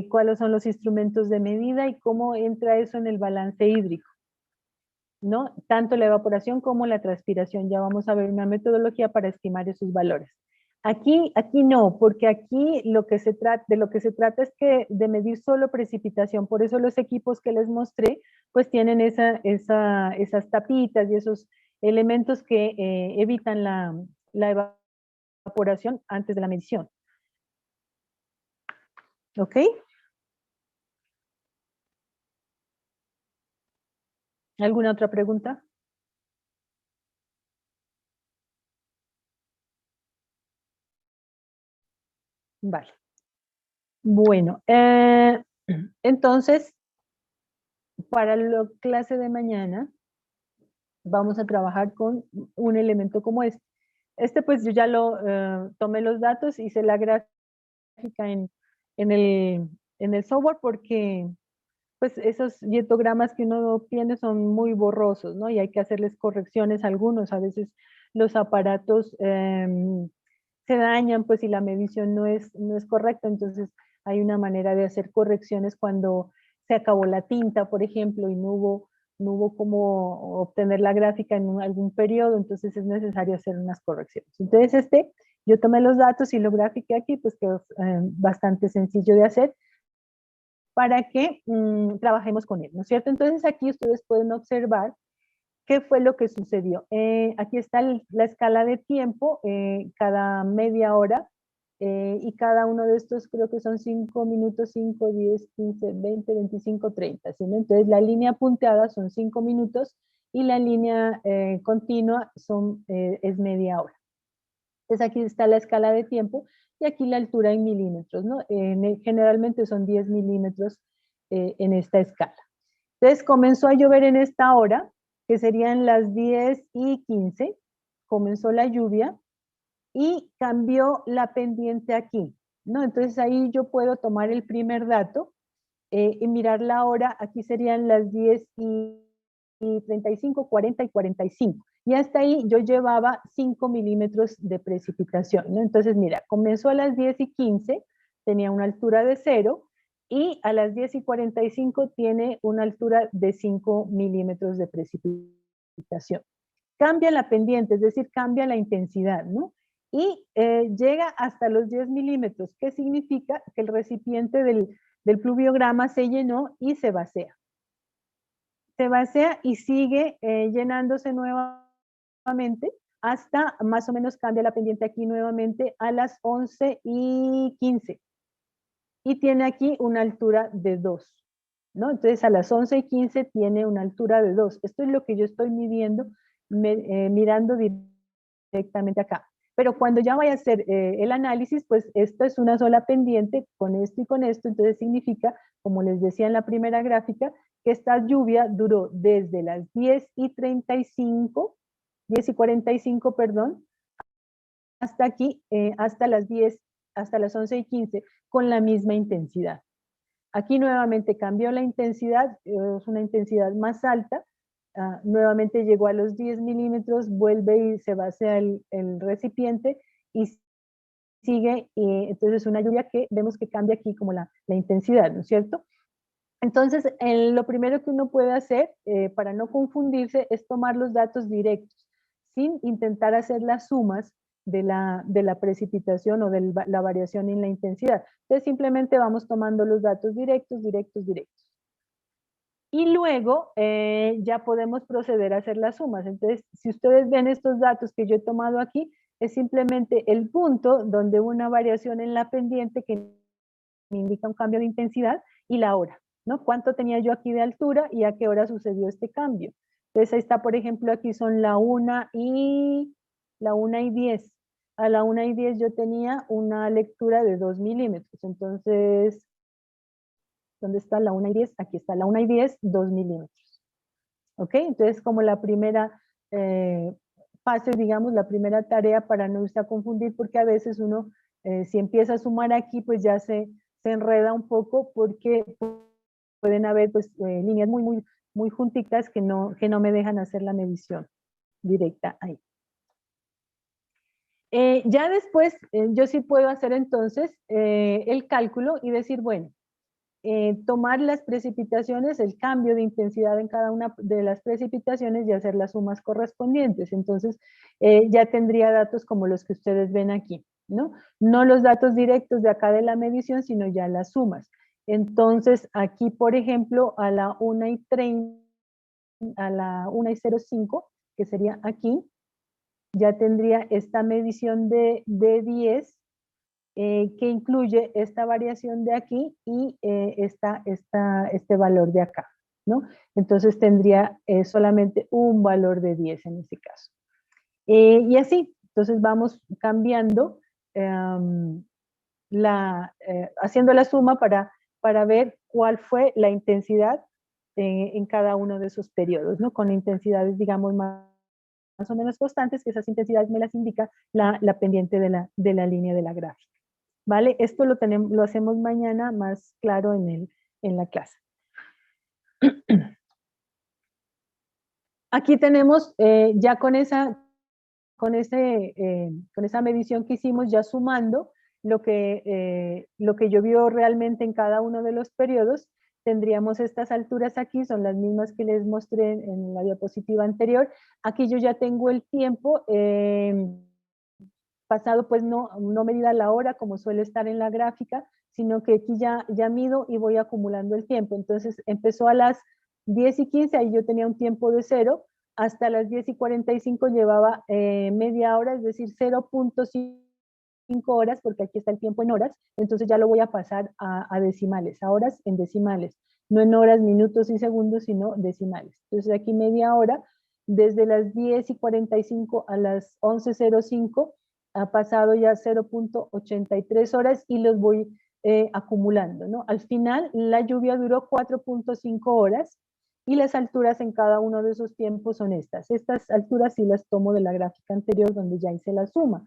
cuáles son los instrumentos de medida y cómo entra eso en el balance hídrico, ¿no? Tanto la evaporación como la transpiración. Ya vamos a ver una metodología para estimar esos valores. Aquí no, porque aquí de lo que se trata es que de medir solo precipitación. Por eso los equipos que les mostré, pues tienen esas tapitas y esos elementos que evitan la evaporación antes de la medición. ¿Ok? ¿Alguna otra pregunta? Vale. Bueno, entonces, para la clase de mañana, vamos a trabajar con un elemento como este. Este pues yo ya tomé los datos, hice la gráfica en el software porque pues esos dietogramas que uno obtiene son muy borrosos, ¿no? Y hay que hacerles correcciones a algunos. A veces los aparatos se dañan, pues si la medición no es correcta, entonces hay una manera de hacer correcciones cuando se acabó la tinta, por ejemplo, y no hubo cómo obtener la gráfica en algún periodo, entonces es necesario hacer unas correcciones. Entonces yo tomé los datos y lo grafiqué aquí, pues quedó bastante sencillo de hacer para que trabajemos con él, ¿no es cierto? Entonces aquí ustedes pueden observar qué fue lo que sucedió. Aquí está la escala de tiempo, cada media hora, y cada uno de estos creo que son 5 minutos, 5, 10, 15, 20, 25, 30. ¿Sí, no? Entonces la línea punteada son 5 minutos y la línea continua es media hora. Entonces aquí está la escala de tiempo y aquí la altura en milímetros, ¿no? Generalmente son 10 milímetros en esta escala. Entonces comenzó a llover en esta hora, que serían las 10:15, comenzó la lluvia y cambió la pendiente aquí, ¿no? Entonces ahí yo puedo tomar el primer dato y mirar la hora, aquí serían las 10:35, 40 y 45. Y hasta ahí yo llevaba 5 milímetros de precipitación, ¿no? Entonces, mira, comenzó a las 10:15, tenía una altura de 0, y a las 10:45 tiene una altura de 5 milímetros de precipitación. Cambia la pendiente, es decir, cambia la intensidad, ¿no? Y llega hasta los 10 milímetros, que significa que el recipiente del pluviograma se llenó y se vacía. Se vacía y sigue llenándose nuevamente hasta más o menos cambia la pendiente aquí nuevamente a las 11:15 y tiene aquí una altura de 2, ¿no? Entonces a las 11:15 tiene una altura de 2. Esto es lo que yo estoy midiendo, mirando directamente acá. Pero cuando ya vaya a hacer el análisis, pues esto es una sola pendiente con esto y con esto, entonces significa, como les decía en la primera gráfica, que esta lluvia duró desde las 10:45, 10:45, perdón, hasta aquí, hasta las 11:15, con la misma intensidad. Aquí nuevamente cambió la intensidad, es una intensidad más alta, nuevamente llegó a los 10 milímetros, vuelve y se vacía el recipiente y sigue, entonces una lluvia que vemos que cambia aquí como la intensidad, ¿no es cierto? Entonces, lo primero que uno puede hacer para no confundirse es tomar los datos directos, sin intentar hacer las sumas de la precipitación o de la variación en la intensidad. Entonces simplemente vamos tomando los datos directos. Y luego ya podemos proceder a hacer las sumas. Entonces, si ustedes ven estos datos que yo he tomado aquí, es simplemente el punto donde una variación en la pendiente que me indica un cambio de intensidad y la hora, ¿no? ¿Cuánto tenía yo aquí de altura y a qué hora sucedió este cambio? Entonces ahí está, por ejemplo, aquí son la 1:10. A la 1:10 yo tenía una lectura de 2 milímetros. Entonces, ¿dónde está la 1:10? Aquí está la 1:10, 2 milímetros. ¿Ok? Entonces, como la primera fase, digamos, la primera tarea para no irse a confundir, porque a veces uno, si empieza a sumar aquí, pues ya se enreda un poco porque pueden haber pues, líneas muy juntitas que no me dejan hacer la medición directa ahí. Ya después, yo sí puedo hacer entonces el cálculo y decir, bueno, tomar las precipitaciones, el cambio de intensidad en cada una de las precipitaciones y hacer las sumas correspondientes. Entonces, ya tendría datos como los que ustedes ven aquí, ¿no? No los datos directos de acá de la medición, sino ya las sumas. Entonces, aquí, por ejemplo, a la 1:30, a la 1:05, que sería aquí, ya tendría esta medición de 10, que incluye esta variación de aquí y este valor de acá, ¿no? Entonces tendría solamente un valor de 10 en este caso. Y así, entonces vamos cambiando, haciendo la suma para ver cuál fue la intensidad en cada uno de esos periodos, ¿no? Con intensidades, digamos, más o menos constantes, que esas intensidades me las indica la pendiente de la línea de la gráfica. ¿Vale? Esto lo hacemos mañana más claro en la clase. Aquí tenemos ya con esa medición que hicimos, ya sumando lo que llovió realmente en cada uno de los periodos, tendríamos estas alturas aquí, son las mismas que les mostré en la diapositiva anterior. Aquí yo ya tengo el tiempo pasado, pues no medida la hora como suele estar en la gráfica, sino que aquí ya mido y voy acumulando el tiempo. Entonces empezó a las 10:15, ahí yo tenía un tiempo de 0, hasta las 10:45 llevaba media hora, es decir, 0.5 horas, porque aquí está el tiempo en horas, entonces ya lo voy a pasar a decimales, a horas en decimales, no en horas, minutos y segundos, sino decimales. Entonces aquí media hora, desde las 10:45 a las 11:05, ha pasado ya 0.83 horas y los voy acumulando, ¿no? Al final, la lluvia duró 4.5 horas y las alturas en cada uno de esos tiempos son estas. Estas alturas sí las tomo de la gráfica anterior donde ya hice la suma.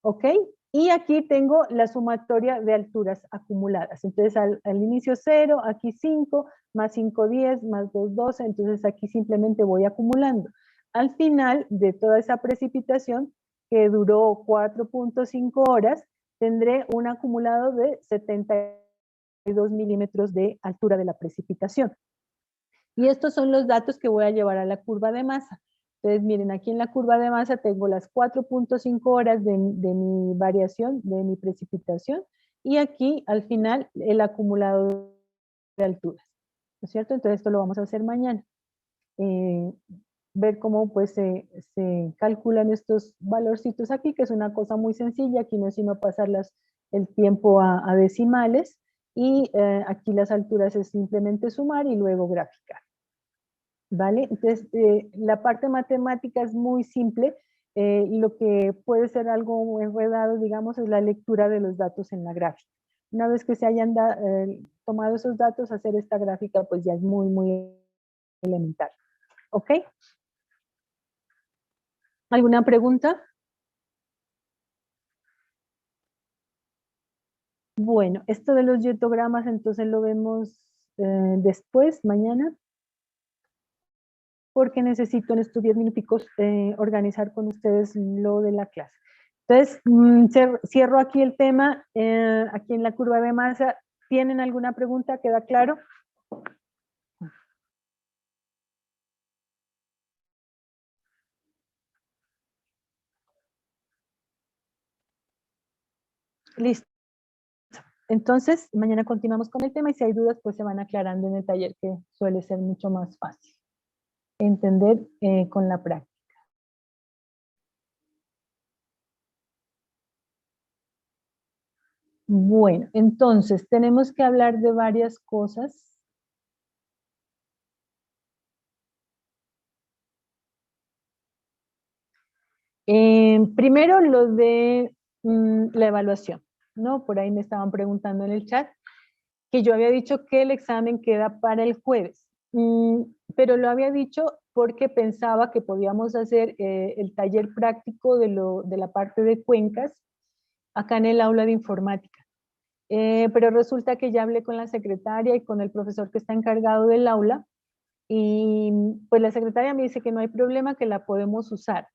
¿Ok? Y aquí tengo la sumatoria de alturas acumuladas. Entonces, al inicio 0, aquí 5, más 5, 10, más 2, 12. Entonces, aquí simplemente voy acumulando. Al final de toda esa precipitación, que duró 4.5 horas, tendré un acumulado de 72 milímetros de altura de la precipitación. Y estos son los datos que voy a llevar a la curva de masa. Entonces, miren, aquí en la curva de masa tengo las 4.5 horas de mi variación, de mi precipitación, y aquí al final el acumulado de alturas, ¿no es cierto? Entonces esto lo vamos a hacer mañana. Ver cómo pues se calculan estos valorcitos aquí, que es una cosa muy sencilla, aquí no es sino pasar el tiempo a decimales, y aquí las alturas es simplemente sumar y luego graficar. ¿Vale? Entonces, la parte matemática es muy simple, y lo que puede ser algo enredado, digamos, es la lectura de los datos en la gráfica. Una vez que se hayan tomado esos datos, hacer esta gráfica pues ya es muy elemental. ¿Ok? ¿Alguna pregunta? Bueno, esto de los yetogramas entonces lo vemos después, mañana, porque necesito en estos 10 minuticos organizar con ustedes lo de la clase. Entonces, cierro aquí el tema, aquí en la curva de masa. ¿Tienen alguna pregunta? ¿Queda claro? Listo. Entonces, mañana continuamos con el tema y si hay dudas, pues se van aclarando en el taller, que suele ser mucho más fácil entender con la práctica. Bueno, entonces tenemos que hablar de varias cosas. Primero lo de la evaluación, ¿no? Por ahí me estaban preguntando en el chat que yo había dicho que el examen queda para el jueves, pero lo había dicho porque pensaba que podíamos hacer el taller práctico de la parte de cuencas acá en el aula de informática. Pero resulta que ya hablé con la secretaria y con el profesor que está encargado del aula y pues la secretaria me dice que no hay problema, que la podemos usar.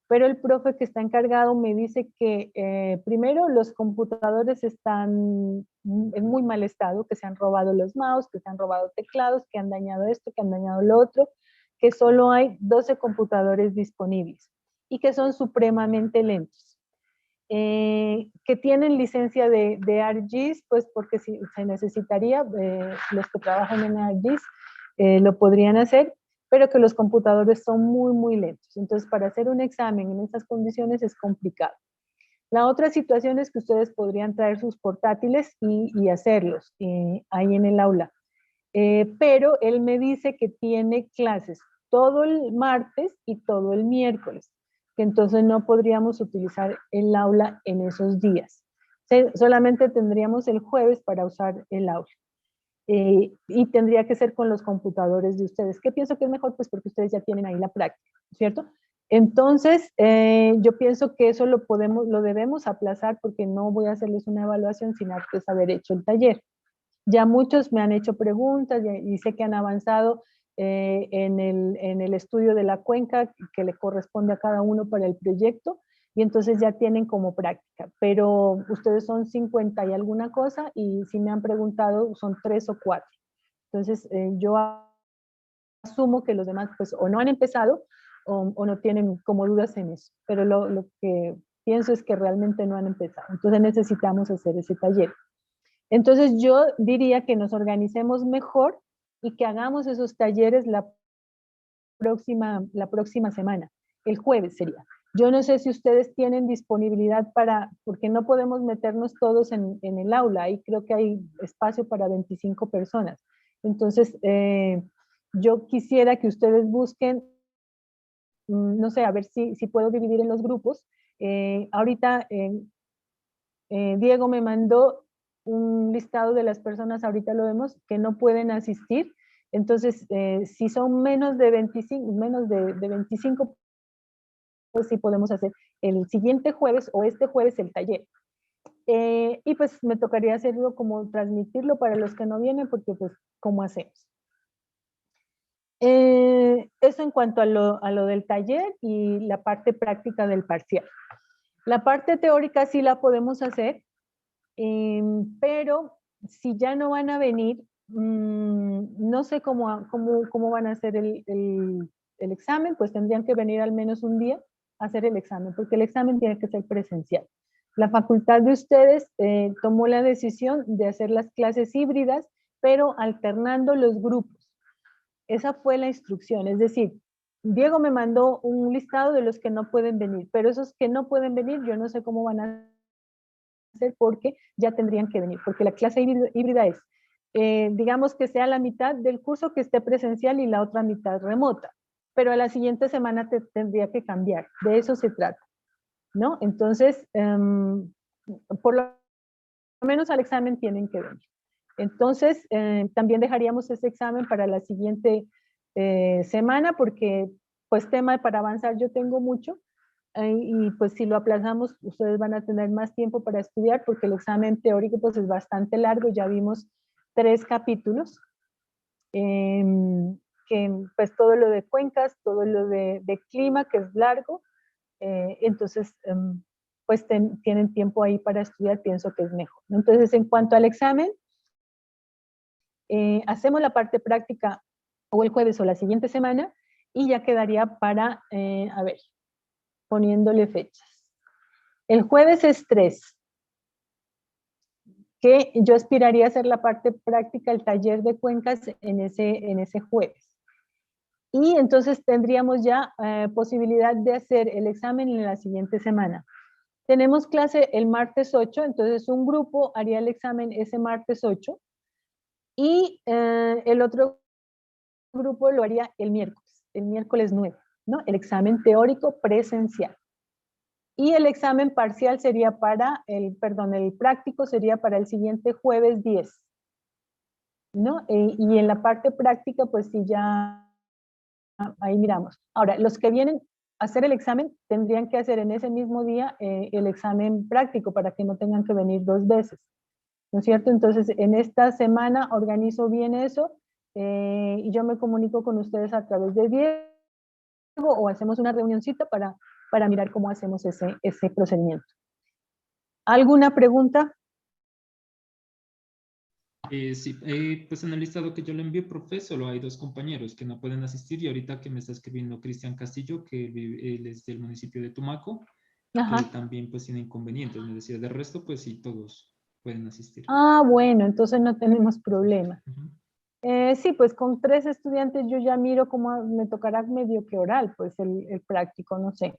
Pero el profe que está encargado me dice que primero los computadores están en muy mal estado, que se han robado los mouse, que se han robado teclados, que han dañado esto, que han dañado lo otro, que solo hay 12 computadores disponibles y que son supremamente lentos. Que tienen licencia de ArcGIS, pues porque si se necesitaría, los que trabajan en ArcGIS lo podrían hacer, pero que los computadores son muy, muy lentos. Entonces, para hacer un examen en estas condiciones es complicado. La otra situación es que ustedes podrían traer sus portátiles y hacerlos ahí en el aula. Pero él me dice que tiene clases todo el martes y todo el miércoles, que entonces no podríamos utilizar el aula en esos días. Solamente tendríamos el jueves para usar el aula. Y tendría que ser con los computadores de ustedes. ¿Qué pienso que es mejor? Pues porque ustedes ya tienen ahí la práctica, ¿cierto? Entonces, yo pienso que eso lo debemos aplazar porque no voy a hacerles una evaluación sin antes haber hecho el taller. Ya muchos me han hecho preguntas y sé que han avanzado en el estudio de la cuenca que le corresponde a cada uno para el proyecto y entonces ya tienen como práctica, pero ustedes son 50 y alguna cosa y si me han preguntado son 3 o 4. Entonces yo asumo que los demás pues o no han empezado o no tienen como dudas en eso, pero lo que pienso es que realmente no han empezado, entonces necesitamos hacer ese taller. Entonces yo diría que nos organicemos mejor y que hagamos esos talleres la próxima semana, el jueves sería. Yo no sé si ustedes tienen disponibilidad porque no podemos meternos todos en el aula, ahí creo que hay espacio para 25 personas. Entonces, yo quisiera que ustedes busquen, no sé, a ver si puedo dividir en los grupos. Ahorita Diego me mandó un listado de las personas, ahorita lo vemos, que no pueden asistir. Entonces, si son menos de 25, pues sí podemos hacer el siguiente jueves o este jueves el taller. Y pues me tocaría hacerlo como transmitirlo para los que no vienen, porque pues, ¿cómo hacemos? Eso en cuanto a lo del taller y la parte práctica del parcial. La parte teórica sí la podemos hacer, pero si ya no van a venir, no sé cómo van a hacer el examen, pues tendrían que venir al menos un día a hacer el examen, porque el examen tiene que ser presencial. La facultad de ustedes tomó la decisión de hacer las clases híbridas, pero alternando los grupos. Esa fue la instrucción, es decir, Diego me mandó un listado de los que no pueden venir, pero esos que no pueden venir, yo no sé cómo van a hacer porque ya tendrían que venir, porque la clase híbrida es, digamos que sea la mitad del curso que esté presencial y la otra mitad remota, pero a la siguiente semana tendría que cambiar, de eso se trata, ¿no? Entonces, por lo menos al examen tienen que venir. Entonces, también dejaríamos ese examen para la siguiente semana porque, pues, tema para avanzar yo tengo mucho, y pues si lo aplazamos, ustedes van a tener más tiempo para estudiar porque el examen teórico pues es bastante largo, ya vimos 3 capítulos, que pues todo lo de cuencas, todo lo de clima que es largo, entonces pues tienen tiempo ahí para estudiar, pienso que es mejor. Entonces en cuanto al examen, hacemos la parte práctica o el jueves o la siguiente semana y ya quedaría para, a ver, poniéndole fechas. El jueves es 3. que yo aspiraría a hacer la parte práctica, el taller de cuencas en ese jueves. Y entonces tendríamos ya posibilidad de hacer el examen en la siguiente semana. Tenemos clase el martes 8, entonces un grupo haría el examen ese martes 8 y el otro grupo lo haría el miércoles 9, ¿no? El examen teórico presencial. Y el examen parcial sería para el práctico sería para el siguiente jueves 10, ¿no? Y en la parte práctica, pues sí, ya ahí miramos. Ahora, los que vienen a hacer el examen tendrían que hacer en ese mismo día el examen práctico para que no tengan que venir 2 veces, ¿no es cierto? Entonces, en esta semana organizo bien eso y yo me comunico con ustedes a través de Diego o hacemos una reunioncita para mirar cómo hacemos ese procedimiento. ¿Alguna pregunta? Sí, pues en el listado que yo le envié, profe, solo hay 2 compañeros que no pueden asistir y ahorita que me está escribiendo Cristian Castillo, que él es del municipio de Tumaco, Ajá. que también pues tiene inconvenientes, me decía, de resto pues sí, todos pueden asistir. Ah, bueno, entonces no tenemos problema. Ujú. Sí, pues con 3 estudiantes yo ya miro cómo me tocará medio que oral, pues el práctico, no sé.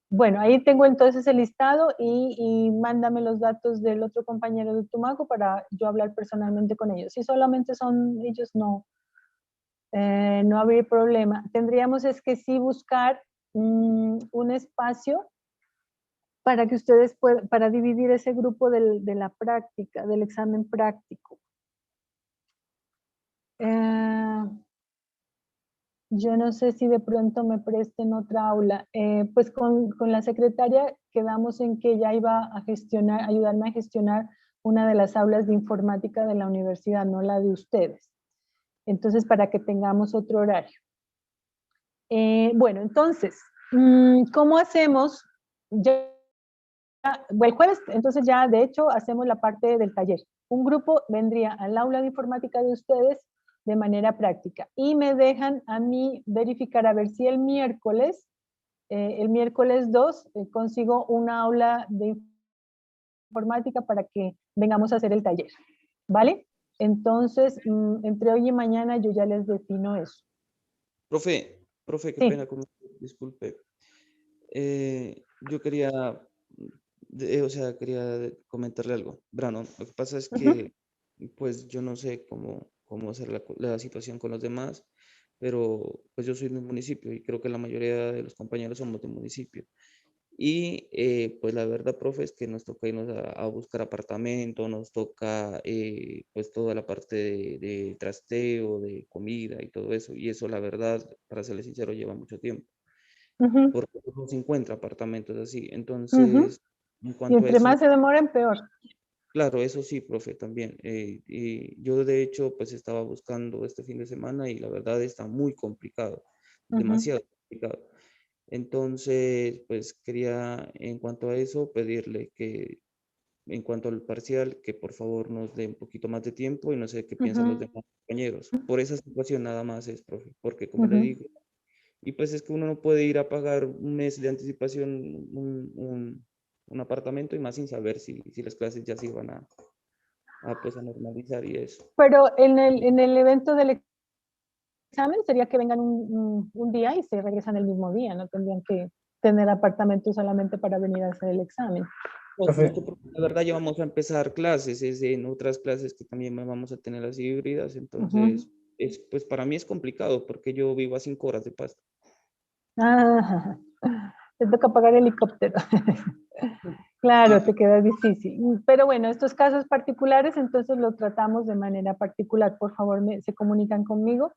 Bueno, ahí tengo entonces el listado y mándame los datos del otro compañero de Tumaco para yo hablar personalmente con ellos. Si solamente son ellos, no habría problema. Tendríamos es que sí buscar un espacio para que ustedes puedan, para dividir ese grupo de la práctica, del examen práctico. Yo no sé si de pronto me presten otra aula. Pues con la secretaria quedamos en que ella iba a ayudarme a gestionar una de las aulas de informática de la universidad, no la de ustedes. Entonces, para que tengamos otro horario. Bueno, entonces, ¿cómo hacemos? El jueves, entonces ya de hecho hacemos la parte del taller. Un grupo vendría al aula de informática de ustedes de manera práctica y me dejan a mí verificar a ver si el miércoles 2 consigo una aula de informática para que vengamos a hacer el taller, ¿vale? Entonces, entre hoy y mañana yo ya les defino eso. Profe, qué Sí. pena, disculpe. Yo quería, o sea, quería comentarle algo. Brano, lo que pasa es que, pues, yo no sé cómo hacer la situación con los demás, pero pues yo soy de un municipio y creo que la mayoría de los compañeros somos de municipio. Y pues la verdad, profe, es que nos toca irnos a buscar apartamento, nos toca pues toda la parte de trasteo, de comida y todo eso. Y eso, la verdad, para serles sincero, lleva mucho tiempo, porque no se encuentra apartamentos así. Entonces, en Y cuanto a entre eso, más se demoren, peor. claro, eso sí, profe, también. Y yo de hecho, pues estaba buscando este fin de semana y la verdad está muy complicado, demasiado complicado. Entonces, pues quería en cuanto a eso pedirle que en cuanto al parcial, que por favor nos dé un poquito más de tiempo y no sé qué piensan los demás compañeros. Por esa situación nada más es, profe, porque como le digo, y pues es que uno no puede ir a pagar un mes de anticipación un apartamento y más sin saber si las clases ya se iban pues a normalizar y eso. Pero en el evento del examen sería que vengan un día y se regresan el mismo día, no tendrían que tener apartamento solamente para venir a hacer el examen. No, Profe, es que la verdad ya vamos a empezar clases, es en otras clases que también vamos a tener así híbridas, entonces pues para mí es complicado porque yo vivo a 5 horas de Pasto. Ah, te toca pagar helicóptero. Claro, te queda difícil. Pero bueno, estos casos particulares, entonces lo tratamos de manera particular. Por favor, se comunican conmigo.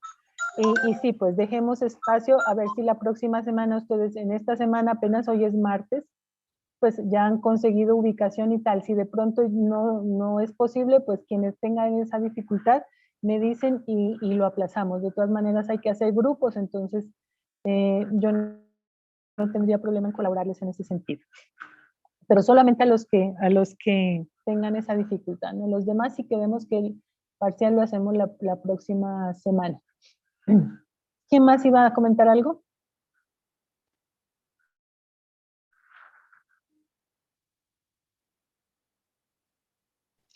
Y sí, pues dejemos espacio a ver si la próxima semana ustedes, en esta semana apenas hoy es martes, pues ya han conseguido ubicación y tal. Si de pronto no es posible, pues quienes tengan esa dificultad me dicen y lo aplazamos. De todas maneras hay que hacer grupos, entonces yo no tendría problema en colaborarles en ese sentido. Pero solamente a los que tengan esa dificultad, ¿no? Los demás sí que vemos que el parcial lo hacemos la próxima semana. ¿Quién más iba a comentar algo?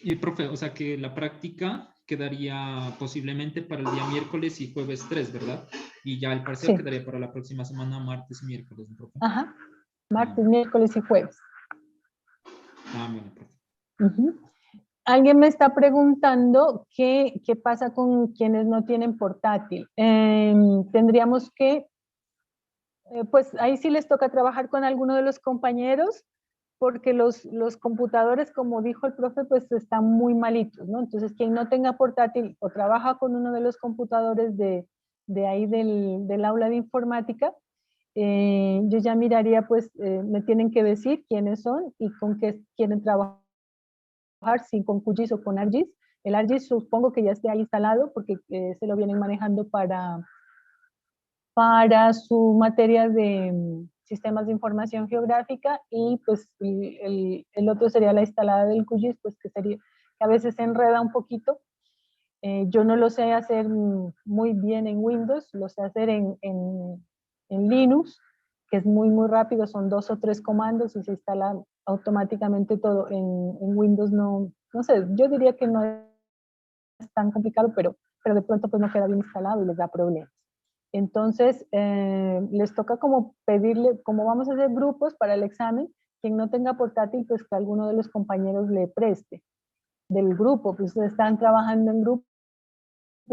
Y profe, o sea que la práctica quedaría posiblemente para el día miércoles y jueves 3, ¿verdad? Y ya el parcial Sí. quedaría para la próxima semana, martes y miércoles, ¿no, profe? Ajá. Martes, miércoles y jueves. Bueno, profe. Ujú. Alguien me está preguntando qué pasa con quienes no tienen portátil. Tendríamos que, pues ahí sí les toca trabajar con alguno de los compañeros, porque los computadores, como dijo el profe, pues están muy malitos, ¿no? Entonces, quien no tenga portátil o trabaja con uno de los computadores de ahí del aula de informática, yo ya miraría, pues, me tienen que decir quiénes son y con qué quieren trabajar, si con QGIS o con ArcGIS. El ArcGIS supongo que ya esté ahí instalado porque se lo vienen manejando para su materia de sistemas de información geográfica, y pues el otro sería la instalada del QGIS, pues que a veces se enreda un poquito. Yo no lo sé hacer muy bien en Windows, lo sé hacer en Linux, que es muy rápido, son 2 o 3 comandos y se instala automáticamente todo. En Windows no sé, yo diría que no es tan complicado, pero de pronto pues no queda bien instalado y les da problemas. Entonces, les toca como pedirle, como vamos a hacer grupos para el examen, quien no tenga portátil, pues que alguno de los compañeros le preste del grupo, pues están trabajando en grupo,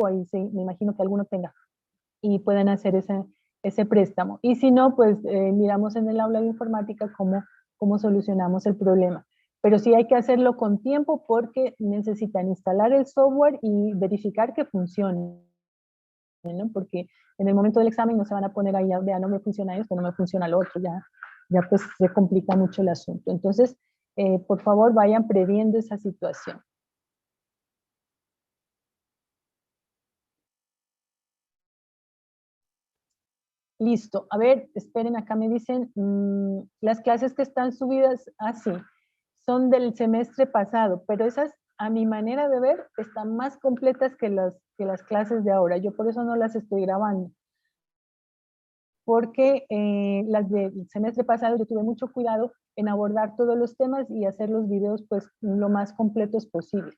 ahí sí, me imagino que alguno tenga y pueden hacer ese préstamo. Y si no, pues miramos en el aula de informática cómo solucionamos el problema. Pero sí hay que hacerlo con tiempo porque necesitan instalar el software y verificar que funcione, ¿no? Porque en el momento del examen no se van a poner ahí, vea, no me funciona esto, no me funciona lo otro, ya pues se complica mucho el asunto. Entonces, por favor, vayan previendo esa situación. Listo. A ver, esperen, acá me dicen, las clases que están subidas así son del semestre pasado, pero esas, a mi manera de ver, están más completas que las clases de ahora. Yo por eso no las estoy grabando, porque las del semestre pasado yo tuve mucho cuidado en abordar todos los temas y hacer los videos pues lo más completos posible.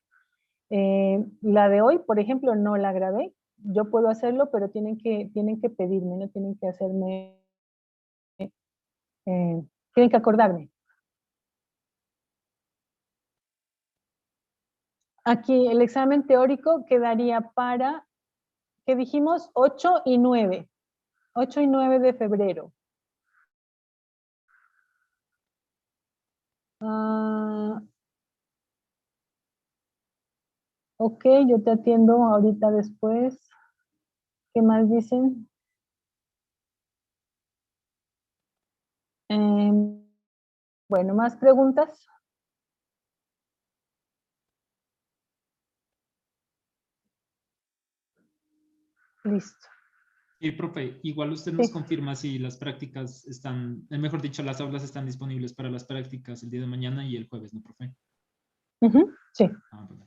La de hoy, por ejemplo, no la grabé. Yo puedo hacerlo, pero tienen que pedirme, no tienen que hacerme, tienen que acordarme. Aquí el examen teórico quedaría para, ¿qué dijimos? 8 y 9. 8 y 9 de febrero. Ok, yo te atiendo ahorita después. ¿Qué más dicen? Bueno, ¿más preguntas? Listo. Y profe, igual usted nos confirma si las prácticas están, mejor dicho, las aulas están disponibles para las prácticas el día de mañana y el jueves, ¿no, profe? Sí. Bueno.